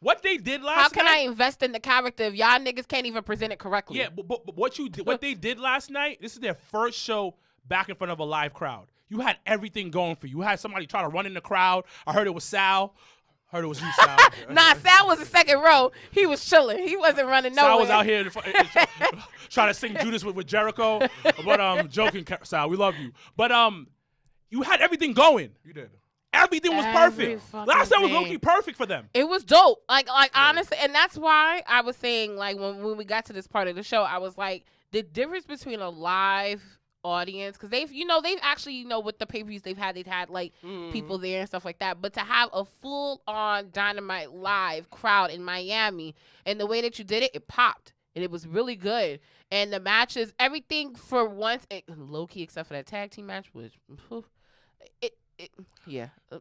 what they did last How can night. I invest in the character if y'all niggas can't even present it correctly? Yeah, but what they did last night, this is their first show back in front of a live crowd. You had everything going for you. You had somebody try to run in the crowd. I heard it was Sal. Heard it was you, Sal. Nah, Sal was the second row. He was chilling. He wasn't running nowhere. Sal was out here trying to sing Judas with Jericho. But joking, Sal, we love you. But you had everything going. You did. Everything was Every perfect. fucking Last time was thing. low-key perfect for them. It was dope. Like honestly, and that's why I was saying, like, when we got to this part of the show, I was like, the difference between a live audience, because they've actually, with the pay-per-views they've had like people there and stuff like that, but to have a full-on Dynamite live crowd in Miami, and the way that you did it, it popped, and it was really good. And the matches, everything for once, low-key except for that tag team match, which yeah. I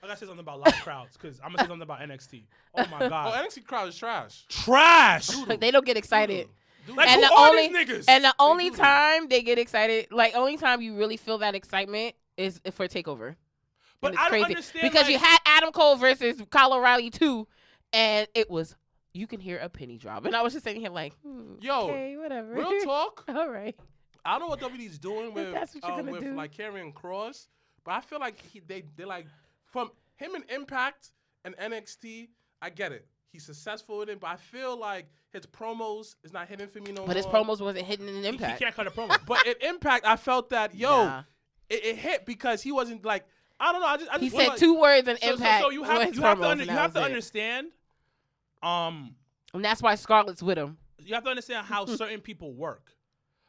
gotta say something about live crowds because I'm gonna say something about NXT. Oh my Oh, god, NXT crowd is trash. trash! They don't get excited. Like And who the are only- these niggas? And the only do. time they get excited, like only time you really feel that excitement is for a takeover. But And it's I don't crazy understand because like, you had Adam Cole versus Kyle O'Reilly too, and it was you can hear a penny drop, and I was just sitting here like, Yo, okay, whatever. Real talk. All right. I don't know what WWE's doing with that's what you're gonna do. like Karrion Kross, but I feel like they like from him and Impact and NXT. I get it. He's successful with it, but I feel like his promos is not hitting for me no more. But his promos wasn't hitting in he Impact. can't cut a promo. But at Impact, I felt that Nah. it hit because he wasn't like I don't know. I just He feel said like, 2 words in So Impact. you have with his you have promos, to and you that have to was it. understand. And that's why Scarlett's with him. You have to understand how certain people work.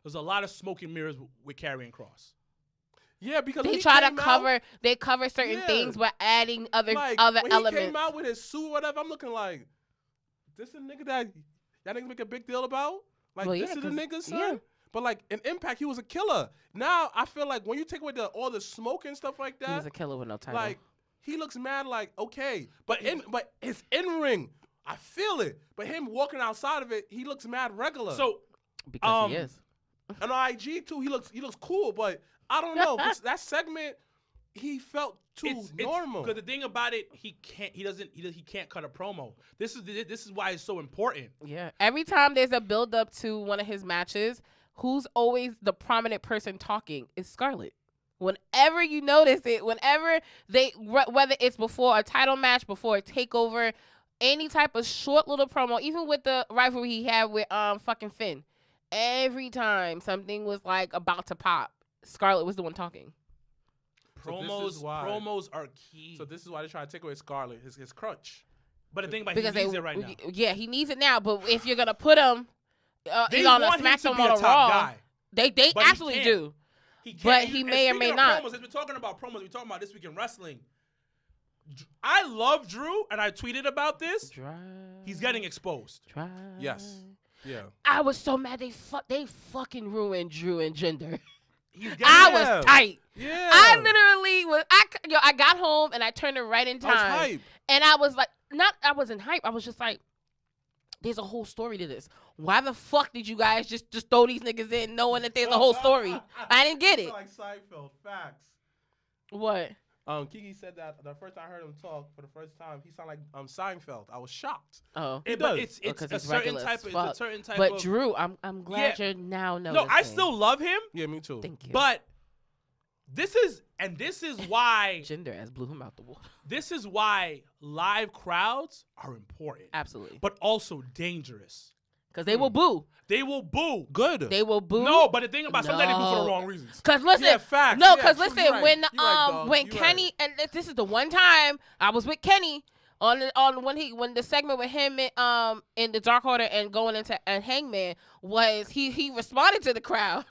There's a lot of smoke and mirrors with Karrion Kross. yeah, because They when he try to came out, cover. They cover certain Yeah. things by adding other like, other when elements. he came out with his suit or whatever, I'm looking like, this the nigga that y'all niggas make a big deal about? Like, Well, this yeah, is the 'cause- nigga, son? yeah. But, like, in Impact, he was a killer. Now, I feel like when you take away all the smoke and stuff like He that, was a killer with no title. like, he looks mad like, okay. But his in-ring, I feel it. But him walking outside of it, he looks mad regular. So because he is. And on IG, too, he looks cool. But I don't know. 'Cause that segment, he felt too normal. Because the thing about it, he can't cut a promo. This is why it's so important. Yeah. Every time there's a build up to one of his matches, who's always the prominent person talking is Scarlett. Whenever you notice it, whenever whether it's before a title match, before a takeover, any type of short little promo, even with the rivalry he had with fucking Finn, every time something was like about to pop, Scarlett was the one talking. So this is why- Promos are key. So this is why they try to take away Scarlett, his crutch. but the thing about Because he needs it right now. Yeah, he needs it now. But if you're gonna put him They on a want him to SmackDown be on a a top Raw, guy. they But he absolutely can't. do. He can't. But he And may or speaking may of not. Promos, as we're talking about promos, we're talking about this week in wrestling. I love Drew, and I tweeted about this. He's getting exposed. Yes. Yeah. I was so mad they fucking ruined Drew and Jinder. He's getting I Yeah. was tight. Yeah. I literally was. I got home and I turned it right in I was time, hype. and I was like, I wasn't hype. I was just like, there's a whole story to this. Why the fuck did you guys just throw these niggas in, knowing that there's a whole story? I didn't get it. Like Seinfeld, facts. What? Kiki said that the first time I heard him talk for the first time, he sounded like Seinfeld. I was shocked. Oh, He But does. it's because a he's certain regular type. as It's fuck. a certain type But of. Drew, I'm glad Yeah. you're now No, noticing. I still love him, Yeah, me too. Thank you. but this is why Jinder has blew him out the water. this is why live crowds are important, Absolutely, but also dangerous. because they will boo. They will boo. Good. They will boo. No, but the thing about sometimes they boo for No. the wrong reasons. Cause listen, Yeah, facts. no, Yeah, cause true, listen, you're right. when You're right, dog. when You're Kenny and this is the one time I was with Kenny on when the segment with him in the Dark Order and going into Hangman was he responded to the crowd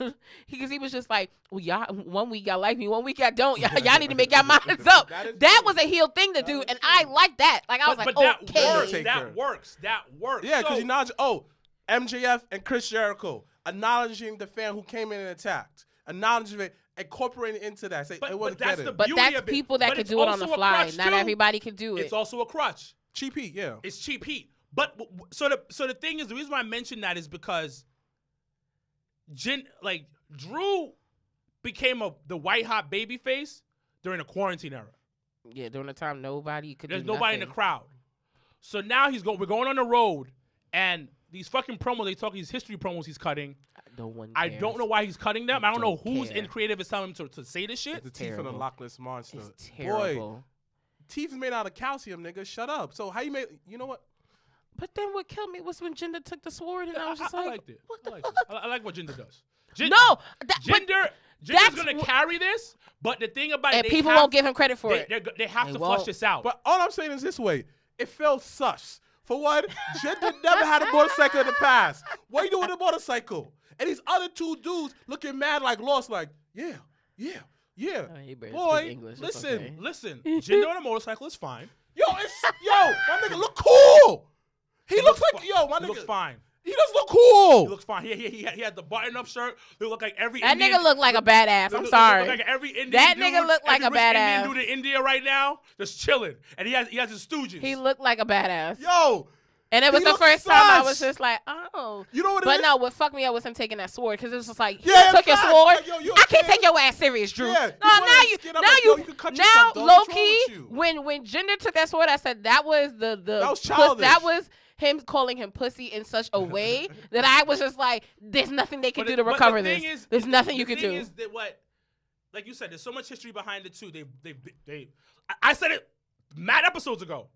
because he was just like, well, y'all 1 week y'all like me, 1 week y'all don't, y'all need to make y'all minds up. That is That true. was a heel thing to do, is and true. I like that. Like I was But like, that okay. works. Take That her. works. That works. Yeah, because So- you know, MJF and Chris Jericho acknowledging the fan who came in and attacked, acknowledging it, incorporating into that. Say, But- it wasn't but that's get the it. But beauty that's of it. people that But can it's do it on the also a fly. crutch, Not too. everybody can do it. It's also a crutch. Cheap Heat, yeah. It's cheap heat. But so the thing is, the reason why I mentioned that is because Drew became the white hot baby face during the quarantine era. Yeah, during the time nobody could. There's do nobody in the nothing. crowd. So now we're going on the road, and these fucking promos they talk, these history promos he's cutting. No one. I cares. don't know why he's cutting them. I don't know don't who's care. in creative is telling him to say this shit. The teeth of the terrible. Loch Ness Monster. It's Boy, terrible. teeth is made out of calcium, nigga. Shut up. So how you made, you know what? But then what killed me was when Jinder took the sword, and I was just I like, liked it. what I the liked fuck? it. I like what Jinder does. No, but Jinder's that's gonna wh- carry this, but the thing about and it, people won't give him credit for it. They have They to won't. flush this out. But all I'm saying is this way. It felt sus. For one, Jinder never had a motorcycle in the past. What you doing with a motorcycle? And these other two dudes looking mad like lost, like, yeah. Oh, he barely Boy, speak English. It's listen. okay. Listen, Jinder on a motorcycle is fine. My nigga look cool. He looks like, my He nigga. looks fine. He does look cool. He looks fine. He had the button-up shirt. He looked like every That Indian, nigga look like a badass. I'm sorry. Look like every Indian That dude, nigga look like every a rich badass. Indian dude in India right now, just chilling, and he has his stooges. He looked like a badass. Yo, And it was he the looks first time I sus. was just like, oh. you know what it But is? no, what fucked me up was him taking that sword because it was just like, you Yeah, took your facts. sword. Like, yo, you I can't okay? take your ass serious, Drew. Yeah, No, you wanna now you, skin up now like, yo, you, you can cut now yourself, dog. low What's wrong key, with you? when Jinder took that sword, I said that was that was childish. That was him calling him pussy in such a way that I was just like, there's nothing they can do to recover this. There's nothing you can The do. thing is that like you said, there's so much history behind it too. I said it mad episodes ago.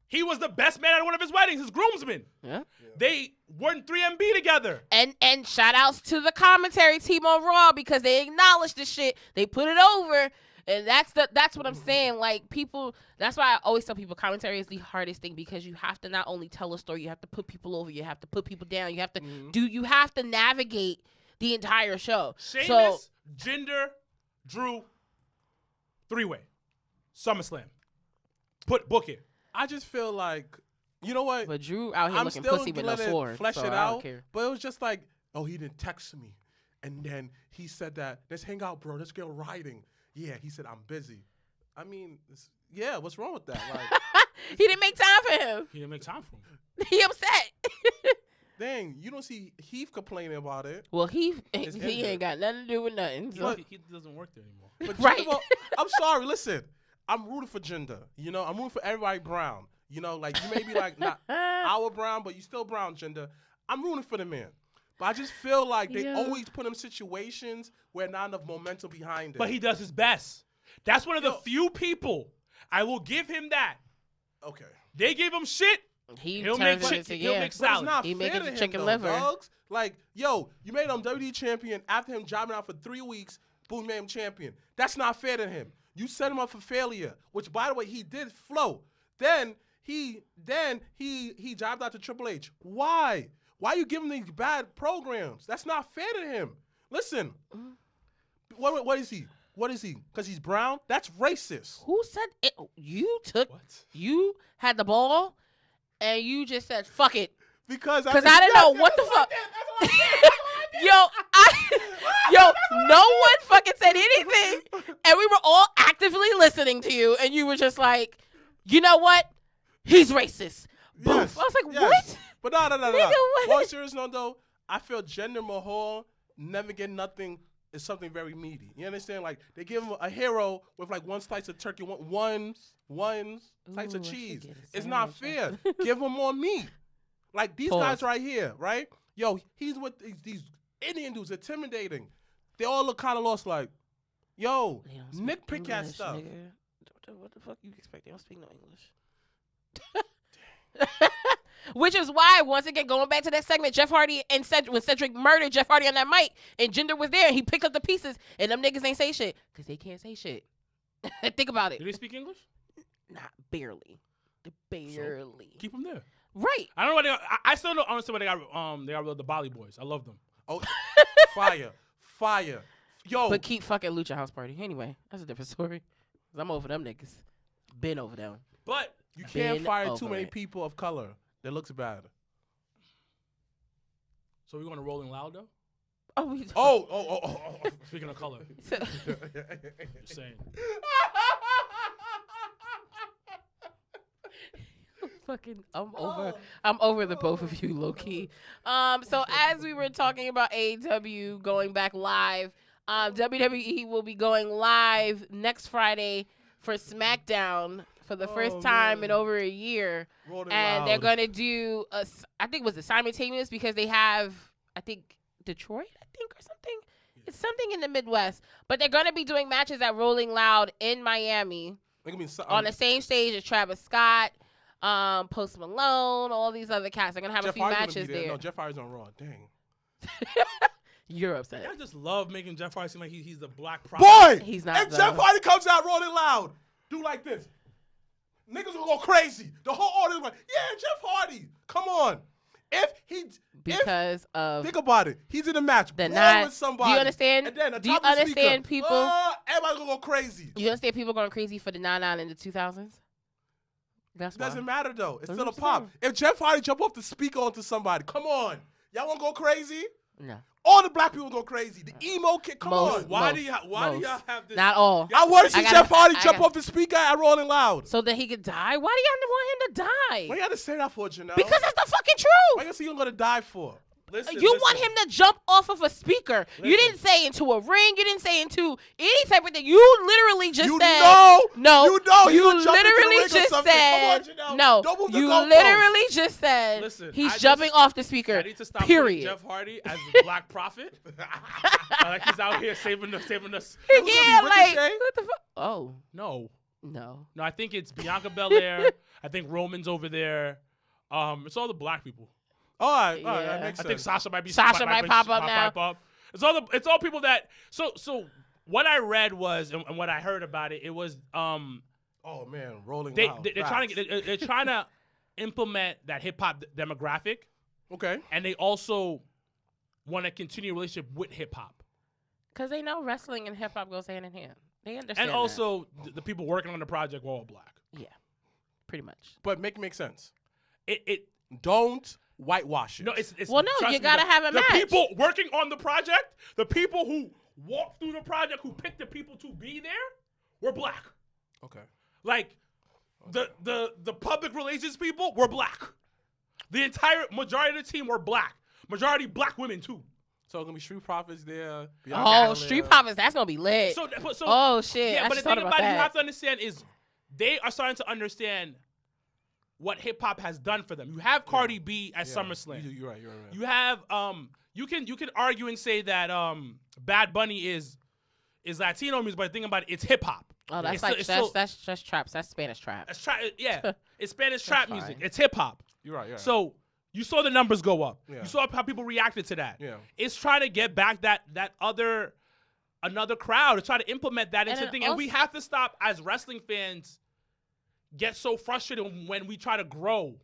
He was the best man at one of his weddings, his groomsman. Yeah. They won 3MB together. And shout outs to the commentary team on Raw because they acknowledged the shit. They put it over. And that's what I'm saying. Like people, that's why I always tell people commentary is the hardest thing because you have to not only tell a story, you have to put people over, you have to put people down, you have to you have to navigate the entire show. Sheamus, So Jinder, Drew, 3-way, SummerSlam. Book it. I just feel like, you know what? but Drew out here I'm looking still pussy with no letting it sword. flesh so it I out. don't care. But it was just like, oh, he didn't text me. And then he said that, let's hang out, bro. Let's go riding. Yeah, he said, I'm busy. I mean, what's wrong with that? Like, He didn't make time for him. He didn't make time for him. He upset. dang, you don't see Heath complaining about it. Well, he injured. ain't got nothing to do with nothing. So. He doesn't work there anymore. But Right. Jinder, I'm sorry, listen. I'm rooting for Jinder. You know, I'm rooting for everybody brown. You know, like, you may be like, not our brown, but you still brown, Jinder. I'm rooting for the man. But I just feel like they Yeah. always put him in situations where not enough momentum behind it. But he does his best. That's one of the few people I will give him that. Okay. They gave him shit. He'll turns make it into, he'll make But it's salad. not He fair make it to him, chicken though, liver. dogs. Like, yo, you made him WWE champion after him jobbing out for 3 weeks. Boom, you made him champion. That's not fair to him. You set him up for failure, which, by the way, he did flow. Then he jobbed out to Triple H. Why? Why you giving these bad programs? That's not fair to him. Listen, what is he? What is he? Because he's brown? That's racist. Who said it? What? You had the ball, and you just said, fuck it. Because I didn't know what the fuck. Yo, no one fucking said anything, and we were all actively listening to you, and you were just like, you know what? He's racist. Boom. Yes, I was like, yes. what? But no. Nigga, what? More serious note, though, I feel Jinder Mahal never get nothing is something very meaty. You understand? Like, they give him a hero with, like, one slice of turkey, one slice of Ooh, I should cheese. get a It's not sandwich. fair. Give him more meat. Like, these Pause. guys right here, right? Yo, he's with these Indian dudes, intimidating. They all look kind of lost, like, yo, They don't speak nitpick at English, stuff. nigga. What the fuck you expect? They don't speak no English. Which is why, once again, going back to that segment, Jeff Hardy and when Cedric murdered Jeff Hardy on that mic, and Jinder was there, and he picked up the pieces, and them niggas ain't say shit because they can't say shit. Think about it. Do they speak English? Not barely. Barely. Keep them there. Right. I don't know what they got. I still don't understand what they got the Bali Boys. I love them. Oh, fire. Yo, But keep fucking Lucha House Party. Anyway, that's a different story. 'Cause I'm over them niggas. Been over them. But you can't been fire too over many it. people of color. That looks bad. so we're going to Rolling Loud though. Oh, we Oh. Speaking of color, So- just saying. fucking I'm over the both of you, low key. So as we were talking about AEW going back live, WWE will be going live next Friday for SmackDown for the first time in over a year. And they're going to do I think it was simultaneous because they have Detroit, or something. It's something in the Midwest, but they're going to be doing matches at Rolling Loud in Miami on the same stage as Travis Scott, Post Malone, all these other cats. They're going to have a few matches there. No, Jeff Hardy's on Raw. Dang. You're upset. I just love making Jeff Hardy seem like he's the Black Prophet. Boy, He's not, if though. Jeff Hardy comes out Rolling Loud, do like this. Niggas will go crazy. The whole audience like, yeah, Jeff Hardy. Come on. Think about it. He's in a match. The brawling with somebody. Do you understand? And then Do you understand people? Everybody's gonna go crazy. You understand people going crazy for the 99 in the 2000s? That's It why. doesn't matter though. It's That's still a what I'm pop. saying. If Jeff Hardy jump off the speaker onto somebody, come on. Y'all wanna go crazy? No. All the black people go crazy. The emo kid, come Most. on. Why Most. do y'all have this? Not all. I want to see Jeff Hardy jump gotta- off the speaker at Rolling Loud. So that he could die? Why do y'all want him to die? Why you gotta say that for, Janelle? Because that's the fucking Why truth. you say you're gonna die for? Listen, You want him to jump off of a speaker. You Listen. didn't say into a ring. You didn't say into any type of thing. You literally just You said. know. No. You know he You gonna jump into the literally ring or just something. said. Come on, Janelle. No. Don't move the You goalpost. literally just said Listen, he's I jumping just- off the speaker. I need to stop Period. putting Jeff Hardy as the Black Prophet. Like he's out here saving us. Yeah, be like Ricochet? what the fuck? Oh No, no. I think it's Bianca Belair. I think Roman's over there. It's all the black people. All right, Yeah. that makes I sense. think Sasha might be. Sasha might pop up now. Pop up. It's all people that. So what I read was and what I heard about it. It was Oh man, Rolling they're Loud. trying Facts. to they're trying to implement that hip hop demographic, Okay. and they also want to continue a relationship with hip hop. Because they know wrestling and hip hop goes hand in hand. They understand. And that. also the people working on the project were all black. yeah, pretty much. But make sense. It Don't whitewash it. no, it's Well, no, trust you me, gotta have a the match. people working on the project, the people who walked through the project, who picked the people to be there, were black. Okay. Like the public relations people were black. The entire majority of the team were black. Majority black women too. So it's gonna be Street Profits there. Oh, Street Profits, that's gonna be lit. So oh shit! yeah, I but the just thing thought about it, you that. have to understand is they are starting to understand what hip hop has done for them. You have Cardi B at SummerSlam. You're right. You have you can argue and say that Bad Bunny is Latino music, but the thing about it, it's hip hop. Oh, that's It's like still- it's still- that's traps. That's Spanish trap. yeah, it's Spanish trap fine. music. It's hip hop. You're right. Yeah. So you saw the numbers go up. Yeah. You saw how people reacted to that. Yeah. It's trying to get back another crowd to try to implement that into And the thing. also- And we have to stop as wrestling fans get so frustrated when we try to grow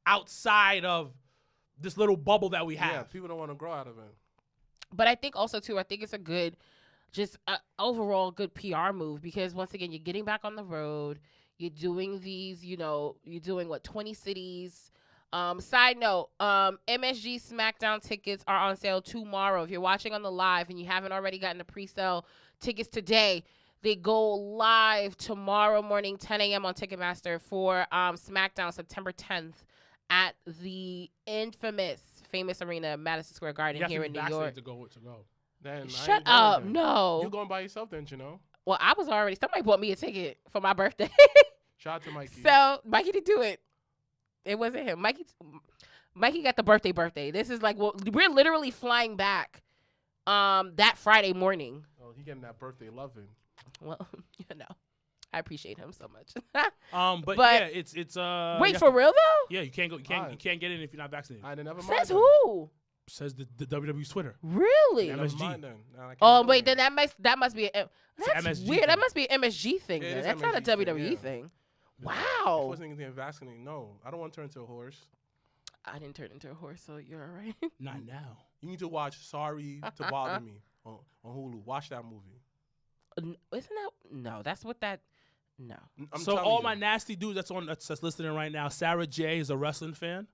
outside of this little bubble that we have. Yeah. People don't want to grow out of it. But I think also too, I think it's a good, just overall good PR move because once again, you're getting back on the road. You're doing these, you're doing 20 cities. Side note, MSG SmackDown tickets are on sale tomorrow. If you're watching on the live and you haven't already gotten the pre-sale tickets today, they go live tomorrow morning, 10 a.m. on Ticketmaster for SmackDown September 10th at the famous arena, Madison Square Garden here in New York. To go. Then I Shut ain't going up, then. no. You going by yourself then, you know? Well, I was already, somebody bought me a ticket for my birthday. Shout out to Mikey. So Mikey did do it. It wasn't him. Mikey got the birthday. This is like, we're literally flying back that Friday morning. Oh, he getting that birthday loving. Well, I appreciate him so much. But But- yeah, it's Wait, yeah, for real though? yeah, you can't go. You Fine. can't get in if you're not vaccinated. I never mind. Says then. who? Says the WWE's Twitter. Really? Yeah, Never MSG. mind then. Now I can't Oh go wait, then. then that must be that's MSG weird. thing. That must be an MSG thing. Yeah, it Then. is That's not a MSG thing, WWE yeah. thing. I Wow. wasn't even getting vaccinated. No, I don't want to turn into a horse. I didn't turn into a horse, so you're all right. Not now. You need to watch Sorry to Bother Me on Hulu. Watch that movie. Isn't that no? That's what that no. I'm So telling all you. my nasty dudes that's listening right now. Sarah J is a wrestling fan.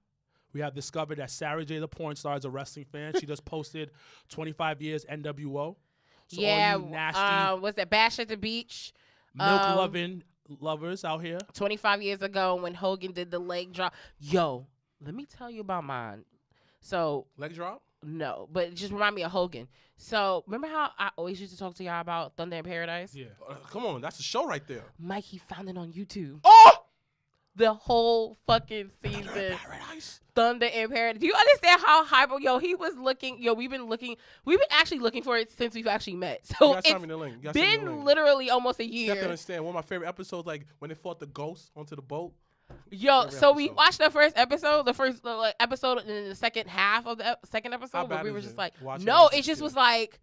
We have discovered that Sarah J, the porn star, is a wrestling fan. She just posted 25 years NWO. So yeah. all you nasty Was that Bash at the Beach? milk loving lovers out here. 25 years ago when Hogan did the leg drop. Yo, let me tell you about mine. So Leg drop? no, but it just remind me of Hogan. So remember how I always used to talk to y'all about Thunder in Paradise? Yeah. Come on, that's a show right there. Mikey found it on YouTube. Oh! The whole fucking season. Paradise. Thunder in Paradise. Do you understand how hyper? Yo, he was looking. Yo, we've been actually looking for it since we've actually met. You So gotta send it's me the link. You gotta send me the been link. literally almost a You have to year. understand. One of my favorite episodes, like when they fought the ghost onto the boat. Yo, Favorite so we episode. watched the first episode, episode, and then the second half of the second How episode, but bad we were is just it? like, Watching no, it it just too. was like,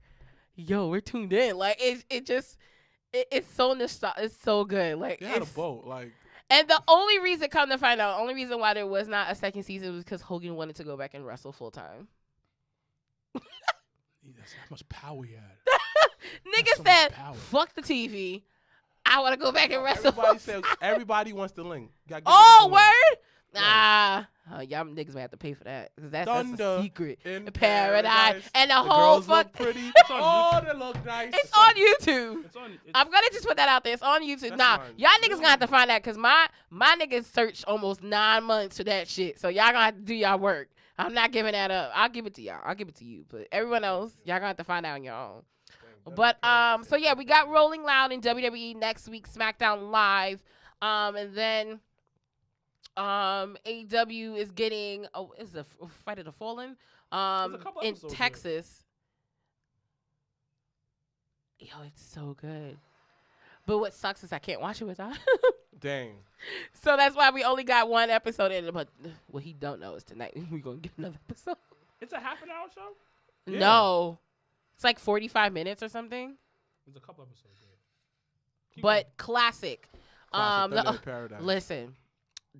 yo, we're tuned in. Like it's so nostalgic. It's so good. Like They had a it's- boat. Like And the only reason, come to find out, only reason why there was not a second season was because Hogan wanted to go back and wrestle full time. That's how much power he had. Nigga so much said, power. "Fuck the TV. I want to go back and wrestle." everybody full says, time." everybody wants the link. Gotta give Oh, them the link. word. Right. Y'all niggas may have to pay for that. 'Cause that's a Thunder secret. in Paradise. And the The whole girls look fuck. pretty. on Oh, they look nice. It's on YouTube. It's on. I'm gonna just put that out there. It's on YouTube. That's Nah, fine. y'all niggas gonna have to find that because my niggas searched almost 9 months for that shit. So y'all gonna have to do y'all work. I'm not giving that up. I'll give it to y'all. I'll give it to you. But everyone else, y'all gonna have to find out on your own. But so yeah, we got Rolling Loud in WWE next week, SmackDown Live, and then AEW is getting is the Fight of the Fallen There's a couple in episodes Texas. Yo, it's so good. But what sucks is I can't watch it without. Dang. So that's why we only got one episode in. But what he don't know is tonight we're gonna get another episode. It's a half an hour show. Yeah. No, it's like 45 minutes or something. There's a couple episodes. There. Keep But going. classic. Classic the- Thunder in Paradise. Listen,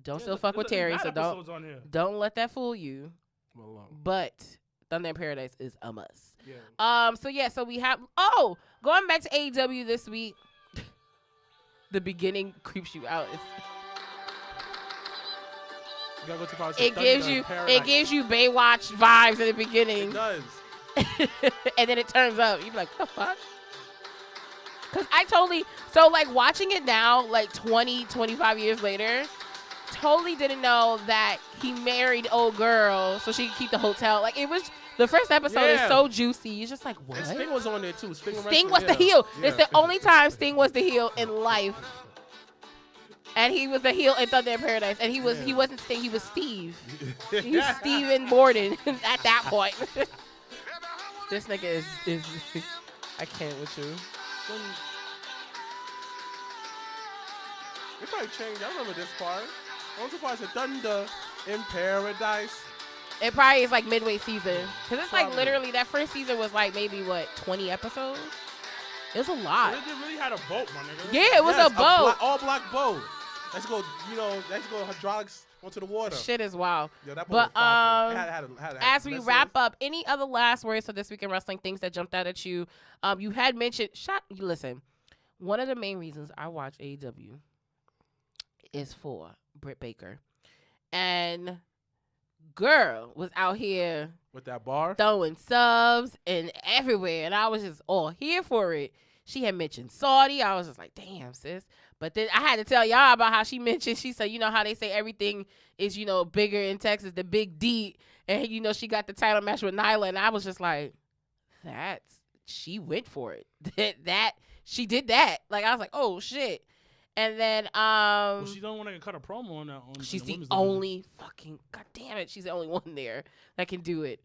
don't Yeah, still fuck with there's Terry, mad so don't episodes on here. let that fool you. Well, But Thunder in Paradise is a must. yeah. So we have going back to AEW this week. The beginning creeps you out. You gotta go to Paradise. It Thunder gives in you Paradise. Baywatch vibes in the beginning. It does. And then it turns up. You be like, what the fuck? Because I totally, so like watching it now, like 20, 25 years later, totally didn't know that he married old girl so she could keep the hotel. Like it was, the first episode is Yeah. so juicy. It's just like, what? And Sting was on there too. Sting Was the heel. It's the only time Sting was the heel in life. And he was the heel in Thunder in Paradise. And he wasn't Sting, he was Steve. He was Steven Borden at that point. This nigga is I can't with you. They probably changed. I remember this part. Once upon a Thunder In paradise. It probably is like midway season. Because it's like Probably. literally that first season was like maybe, 20 episodes? It was a lot. They really had a boat, my nigga. Yeah, it was Yes, a boat. all black boat. Let's go, hydraulics onto the water. Shit is wild. Yo, that boat But, was popping. It had As we let's wrap say- up, any other last words for this week in wrestling, things that jumped out at you? You had mentioned, listen, one of the main reasons I watch AEW is for Britt Baker. And girl was out here with that bar. throwing subs and everywhere, and I was just all here for it. She had mentioned Saudi. I was just like, damn, sis. But then I had to tell y'all about how she said, you know how they say everything is, bigger in Texas, the big D. And, she got the title match with Nyla. And I was just like, she went for it. She did that. Like, I was like, oh, shit. And then, Well, she don't want to cut a promo on that. she's the women's only fucking, god damn it, she's the only one there that can do it.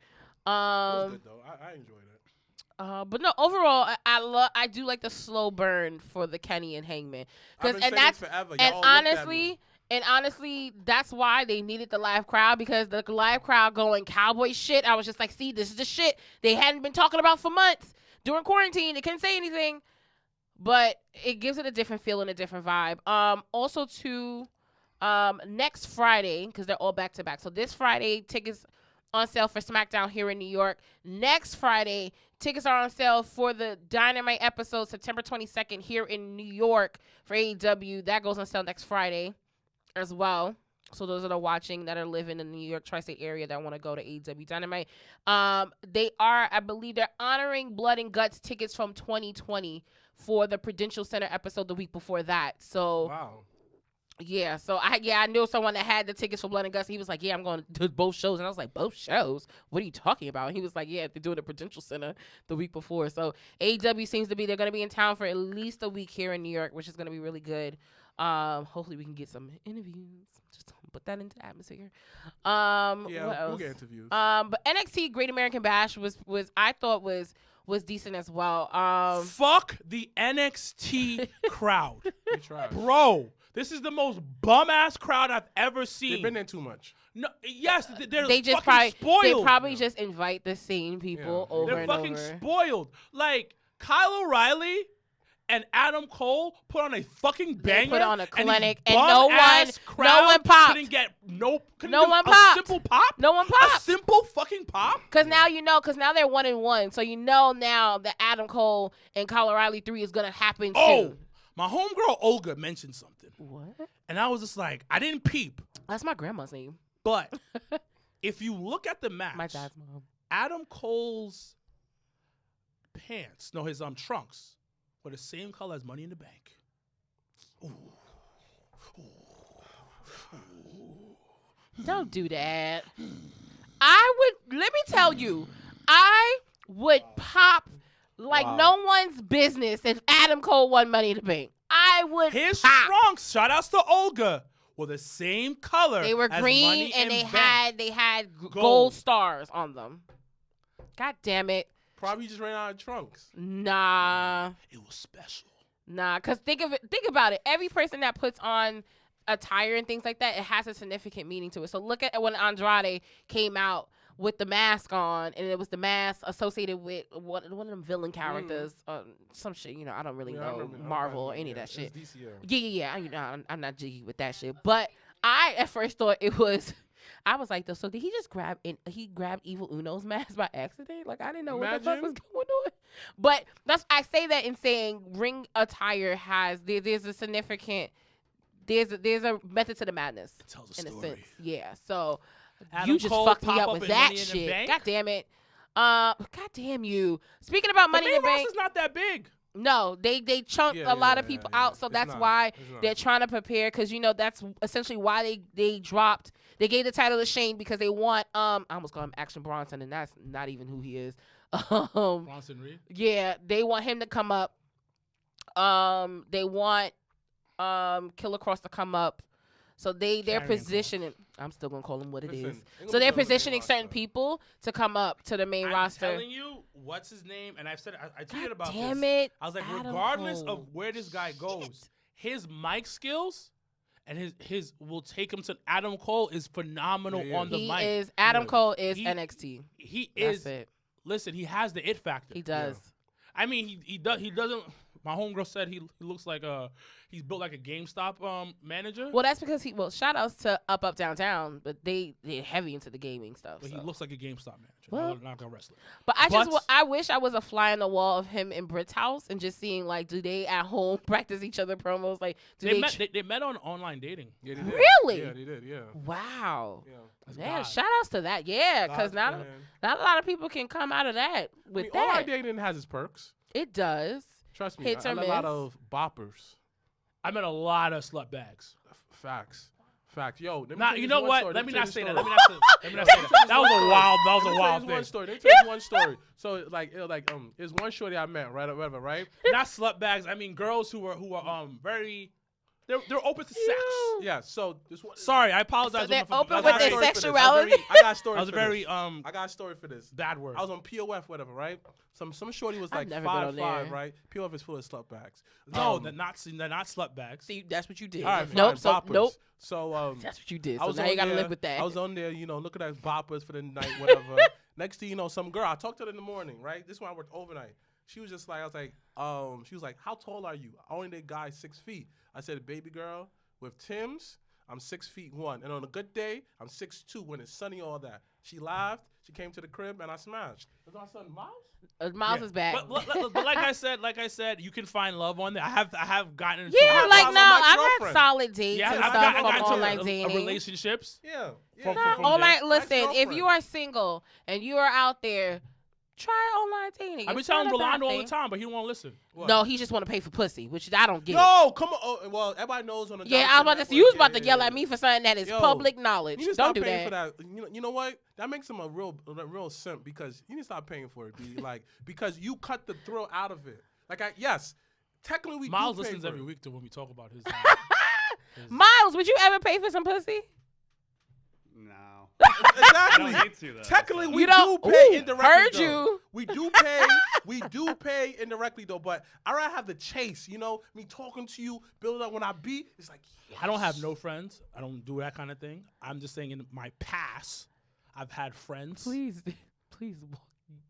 It was good, though. I enjoyed it. But no, overall, I do like the slow burn for the Kenny and Hangman, I've been saying it forever. Y'all looked at me. honestly, that's why they needed the live crowd, because the live crowd going cowboy shit. I was just like, see, this is the shit they hadn't been talking about for months during quarantine. They couldn't say anything, but it gives it a different feel and a different vibe. Also to next Friday, because they're all back to back. So this Friday, tickets on sale for SmackDown here in New York. Next Friday, tickets are on sale for the Dynamite episode September 22nd here in New York for AEW. That goes on sale next Friday as well. So those that are watching that are living in the New York tri-state area that want to go to AEW Dynamite, I believe they're honoring Blood and Guts tickets from 2020 for the Prudential Center episode the week before that. So Wow. yeah, so I knew someone that had the tickets for Blood and Guts. He was like, yeah, I'm going to do both shows. And I was like, both shows? What are you talking about? And he was like, yeah, they're doing the Prudential Center the week before. So AEW seems to be, they're going to be in town for at least a week here in New York, which is going to be really good. Hopefully we can get some interviews. Just put that into the atmosphere. Yeah, what we'll else? get interviews. But NXT Great American Bash was I thought was decent as well. Fuck the NXT crowd. They tried. Bro, this is the most bum-ass crowd I've ever seen. They've been there too much. No, yes, they're they just fucking spoiled. they probably just invite the same people Yeah. over They're and fucking over. spoiled. Like, Kyle O'Reilly and Adam Cole put on a fucking banger. put on a and clinic, these and no bum-ass one crowd popped. Couldn't get couldn't No do one a popped. simple pop. No one A popped. simple fucking pop. Because now they're 1-1. So now that Adam Cole and Kyle O'Reilly 3 is going to happen Oh, soon. my homegirl Olga mentioned something, What? and I was just like, I didn't peep, That's my grandma's name. but if you look at the match, My dad's mom. Adam Cole's his trunks were the same color as Money in the Bank. Don't do that. Let me tell you, I would pop like Wow. no one's business if Adam Cole won Money in the Bank. I would His pop. trunks, shout outs to Olga, were the same color. They were as green Money and in they Bank. had gold Gold. stars on them. God damn it. Probably just ran out of trunks. Nah. It was special. Nah, because think about it. Every person that puts on attire and things like that, it has a significant meaning to it. So look at when Andrade came out with the mask on, and it was the mask associated with one of them villain characters, some shit. I don't really Yeah, I know remember- Marvel or yeah, any of yeah, that shit. it's DCL. Yeah. I'm not jiggy with that shit. But I at first thought it was. I was like, so did he just grab Evil Uno's mask by accident? Like, I didn't know what the fuck Imagine. was going on. But I say that in saying ring attire there's a significant, there's a method to the madness. It tells a in story. a sense. Yeah. So Adam you just Cole fucked me pop up up with in that Money in the shit. Bank? God damn it. God damn you. Speaking about Money the in the main Bank. roster's not that big. No, they chunked a lot of people out, so It's that's not. why It's not. they're trying to prepare, because that's essentially why they gave the title to Shane, because they want I almost call him Action Bronson, and that's not even who he is. Bronson Reed. Yeah, they want him to come up. They want Killer Cross to come up. So they're Karrion positioning. I'm still gonna call him what it Listen, is. ain't gonna So they're be no main positioning certain roster. people to come up to the main I'm roster. telling you, what's his name? And I've said I tweeted God about damn this. it! I was like, Adam regardless Cole. of where this guy goes, his mic skills and his will take him to Adam Cole is phenomenal on the He mic. is Adam Yeah. Cole is He- NXT. He That's is. it. Listen, he has the it factor. He does. I mean, he doesn't. My homegirl said he looks like he's built like a GameStop manager. Well, that's because shout outs to Up Downtown, but they're heavy into the gaming stuff. But so. he looks like a GameStop manager. Well- Not a wrestler. But But- I wish I was a fly on the wall of him in Britt's house and just seeing like, do they at home practice each other promos? Like, do They met on online dating. Yeah, they did. Really? Yeah, they did. Yeah. Wow. Yeah. That's Man, God. shout outs to that. Yeah, because God, not man. a lot of people can come out of that with I mean, online that. dating has its perks. It does. Trust me. Hits I or met a lot miss. of boppers. I met a lot of slut bags. Facts. Yo, let me Nah, tell you this know one what? story. Let me tell not you say this that. story. Let me not say that. That was a wild. That was Let a me tell wild you thing. one story. Let me tell you one story. So it's one shorty I met, right? Whatever, right? Not slut bags. I mean girls who are very. They're open to sex. Yeah. So this one. Sorry, I apologize. So they're for- open that with was their very- sexuality? I got a story. That was a for very this. I got a story for this. bad word. I was on POF, whatever, right? Some shorty was I've like never been on 5'5", there. right? POF is full of slut bags. No, they're not slut bags. See, that's what you did. All right, nope. fine, So boppers. nope. So That's what you did. I So was now on you gotta there, live with that. I was on there, looking at boppers for the night, whatever. Next thing you know, some girl, I talked to her in the morning, right? This is when I worked overnight. She was just like, she was like, how tall are you? I only date guys 6 feet. I said, baby girl, with Tim's, I'm 6'1", and on a good day, I'm 6'2" when it's sunny, all that. She laughed. She came to the crib, and I smashed. Is my son Miles? Miles Yeah. is back. But like I said, you can find love on there. I have gotten into yeah, Miles like is no, my I've had girlfriend. solid dates yeah, and I've stuff gotten from into online a dating. relationships. Yeah. From Online, there. listen, if Ex-girlfriend. you are single and you are out there, try online dating. I've been It's not telling a bad Rolando all the thing. time, but he won't listen. What? No, he just want to pay for pussy, which I don't get. No, come on. Oh, well, everybody knows on the Yeah, Job I was about to Network, say, you was about to yeah, yell yeah, at me for something that is Yo, public knowledge. You need to Don't stop do paying that. for that. You know what? That makes him a real simp because you need to stop paying for it. Because you cut the thrill out of it. Yes, technically we Miles do pay listens for every it. week to when we talk about his. Miles, would you ever pay for some pussy? No. Exactly. I don't need to, though. Technically, we You do don't- pay Ooh, indirectly. heard though. you. We do pay. We do pay indirectly though. But I rather have the chase. Me talking to you, build up when I beat. It's like I don't have no friends. I don't do that kind of thing. I'm just saying in my past, I've had friends. Please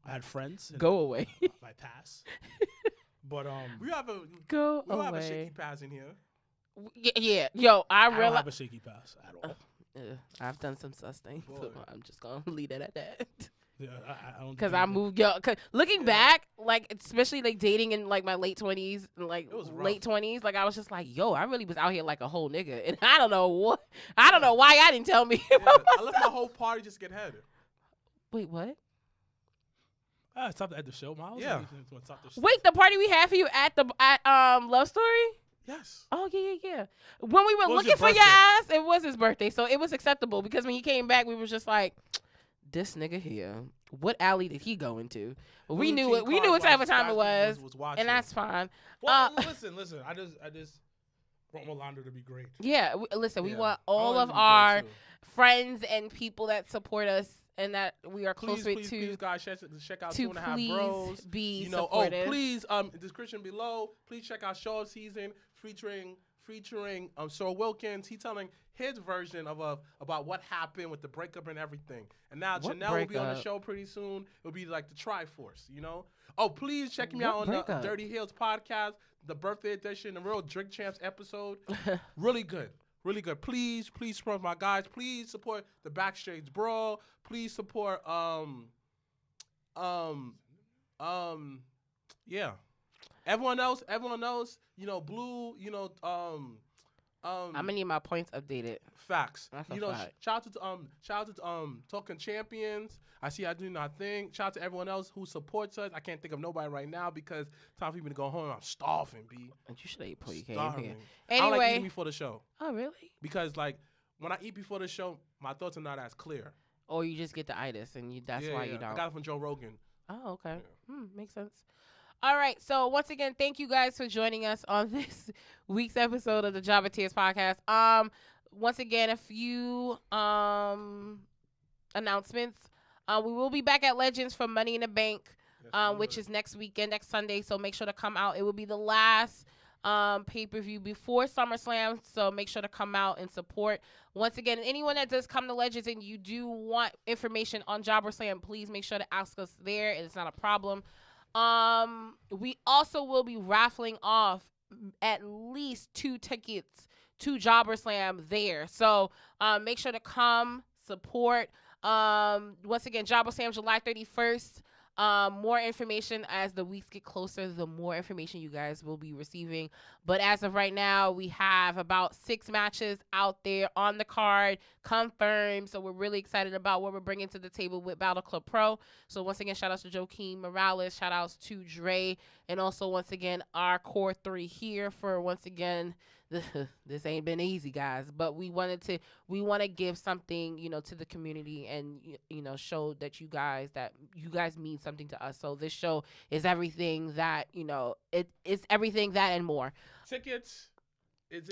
I had friends. in go away. My past. But we have a Go we don't have a away. shaky pass in here. Yeah. Yo, I I don't realize have a shaky pass at all. I've done some sus things, so Boy. I'm just gonna leave it at that. Yeah, I don't. Because do I anything. moved, cause looking back, like especially like dating in like my late 20s and like It was rough. late 20s, like I was just like, yo, I really was out here like a whole nigga, and I don't know why I didn't tell me. Yeah, about I left my myself. whole party just to get head. Wait, what? Stop at the show, Miles. Yeah. Stop the show. Wait, the party we had for you at Love Story? Yes. Oh yeah. When we were What was looking your for your birthday? ass, it was his birthday, so it was acceptable because when he came back, we were just like, this nigga here. What alley did he go into? We knew it. We knew what type of time it was, watching. and that's fine. Well, listen. I just want Rolando to be great. Yeah, listen, we Yeah. want I all want of him to be our great, too. friends and people that support us and that we are close Please, with please, guys, check out to 2.5 please Bros. be You know, supportive. please, description below. Please check out Show of Season featuring Sir Wilkins. He telling his version of about what happened with the breakup and everything. And now What Janelle will be on the breakup? show pretty soon. It'll be like the Triforce, Oh, please check me What out on the breakup? Dirty Hills podcast, the birthday edition, the Real Drink Champs episode. Really good. Really good. Please support my guys. Please support the Backstage Brawl. Please support yeah. Everyone else, Blue, I'm gonna need my points updated. facts. That's a You know, fact. shout out to Talking Champions. I see I do my thing. Shout out to everyone else who supports us. I can't think of nobody right now because time for me to go home. I'm starving, B. And you should have ate before you came Starving. here. I don't like Anyway, eating before the show oh really? because like when I eat before the show, my thoughts are not as clear. Or you just get the itis and that's why you I don't. got it from Joe Rogan. Oh, okay. Makes sense. All right. So once again, thank you guys for joining us on this week's episode of the Jobbertears podcast. Once again, a few announcements. We will be back at Legends for Money in the Bank, Yes, we which will. is next weekend, next Sunday. So make sure to come out. It will be the last pay-per-view before SummerSlam, so make sure to come out and support. Once again, anyone that does come to Legends and you do want information on Jobberslam, please make sure to ask us there. It's not a problem. We also will be raffling off at least 2 tickets to Jobberslam there. So make sure to come support. Once again, Jobberslam July 31st. More information as the weeks get closer, the more information you guys will be receiving. But as of right now, we have about 6 matches out there on the card confirmed. So we're really excited about what we're bringing to the table with Battle Club Pro. So once again, shout outs to Joaquin Morales, shout outs to Dre, and also once again our core 3 here for once again. This ain't been easy, guys, but we want to give something, to the community and, show that you guys mean something to us. So this show is everything that, it's everything that and more. Tickets.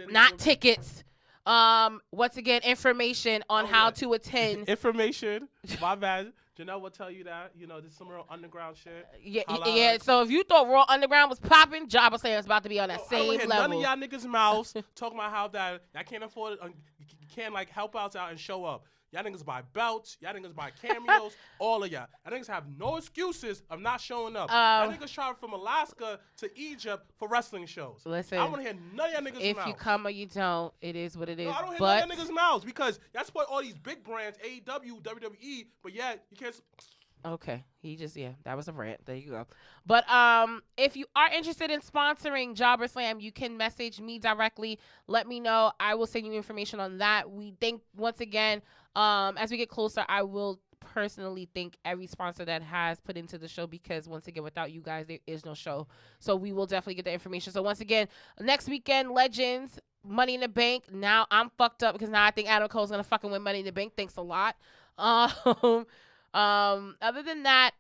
Not tickets. Once again, information on how to attend. Information. My bad. Janelle will tell you that. This is some real underground shit. Yeah. So if you thought Raw Underground was popping, Jobberslam is about to be on that same level. None of y'all niggas' mouths talking about how that I can't afford it. You can't help us out and show up. Y'all niggas buy belts. Y'all niggas buy cameos. All of y'all. Y'all niggas have no excuses of not showing up. Y'all niggas travel from Alaska to Egypt for wrestling shows. Listen, I want to hear none of y'all niggas' if mouths. you come or you don't, it is what it is. No, I don't hear none of y'all niggas' mouths because y'all support all these big brands, AEW, WWE, but yet you can't. Okay, that was a rant. There you go. But if you are interested in sponsoring Jobberslam, you can message me directly. Let me know. I will send you information on that. We think once again, as we get closer, I will personally thank every sponsor that has put into the show because once again, without you guys, there is no show. So we will definitely get the information. So once again, next weekend, Legends, Money in the Bank. Now I'm fucked up because now I think Adam Cole's gonna fucking win Money in the Bank. Thanks a lot. Other than that,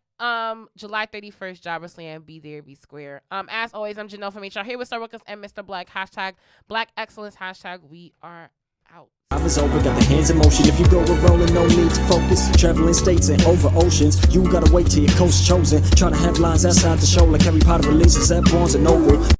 July 31st, Jobberslam, be there, be square. As always, I'm Janelle from HR here with Sir Wilkins and Mrblacc. Hashtag Black Excellence. Hashtag we are out. I was over, got the hands in motion. If you go with rolling, no need to focus. Traveling states and over oceans. You gotta wait till your coast chosen. Try to have lines outside the show like Harry Potter releases at Barnes & Noble.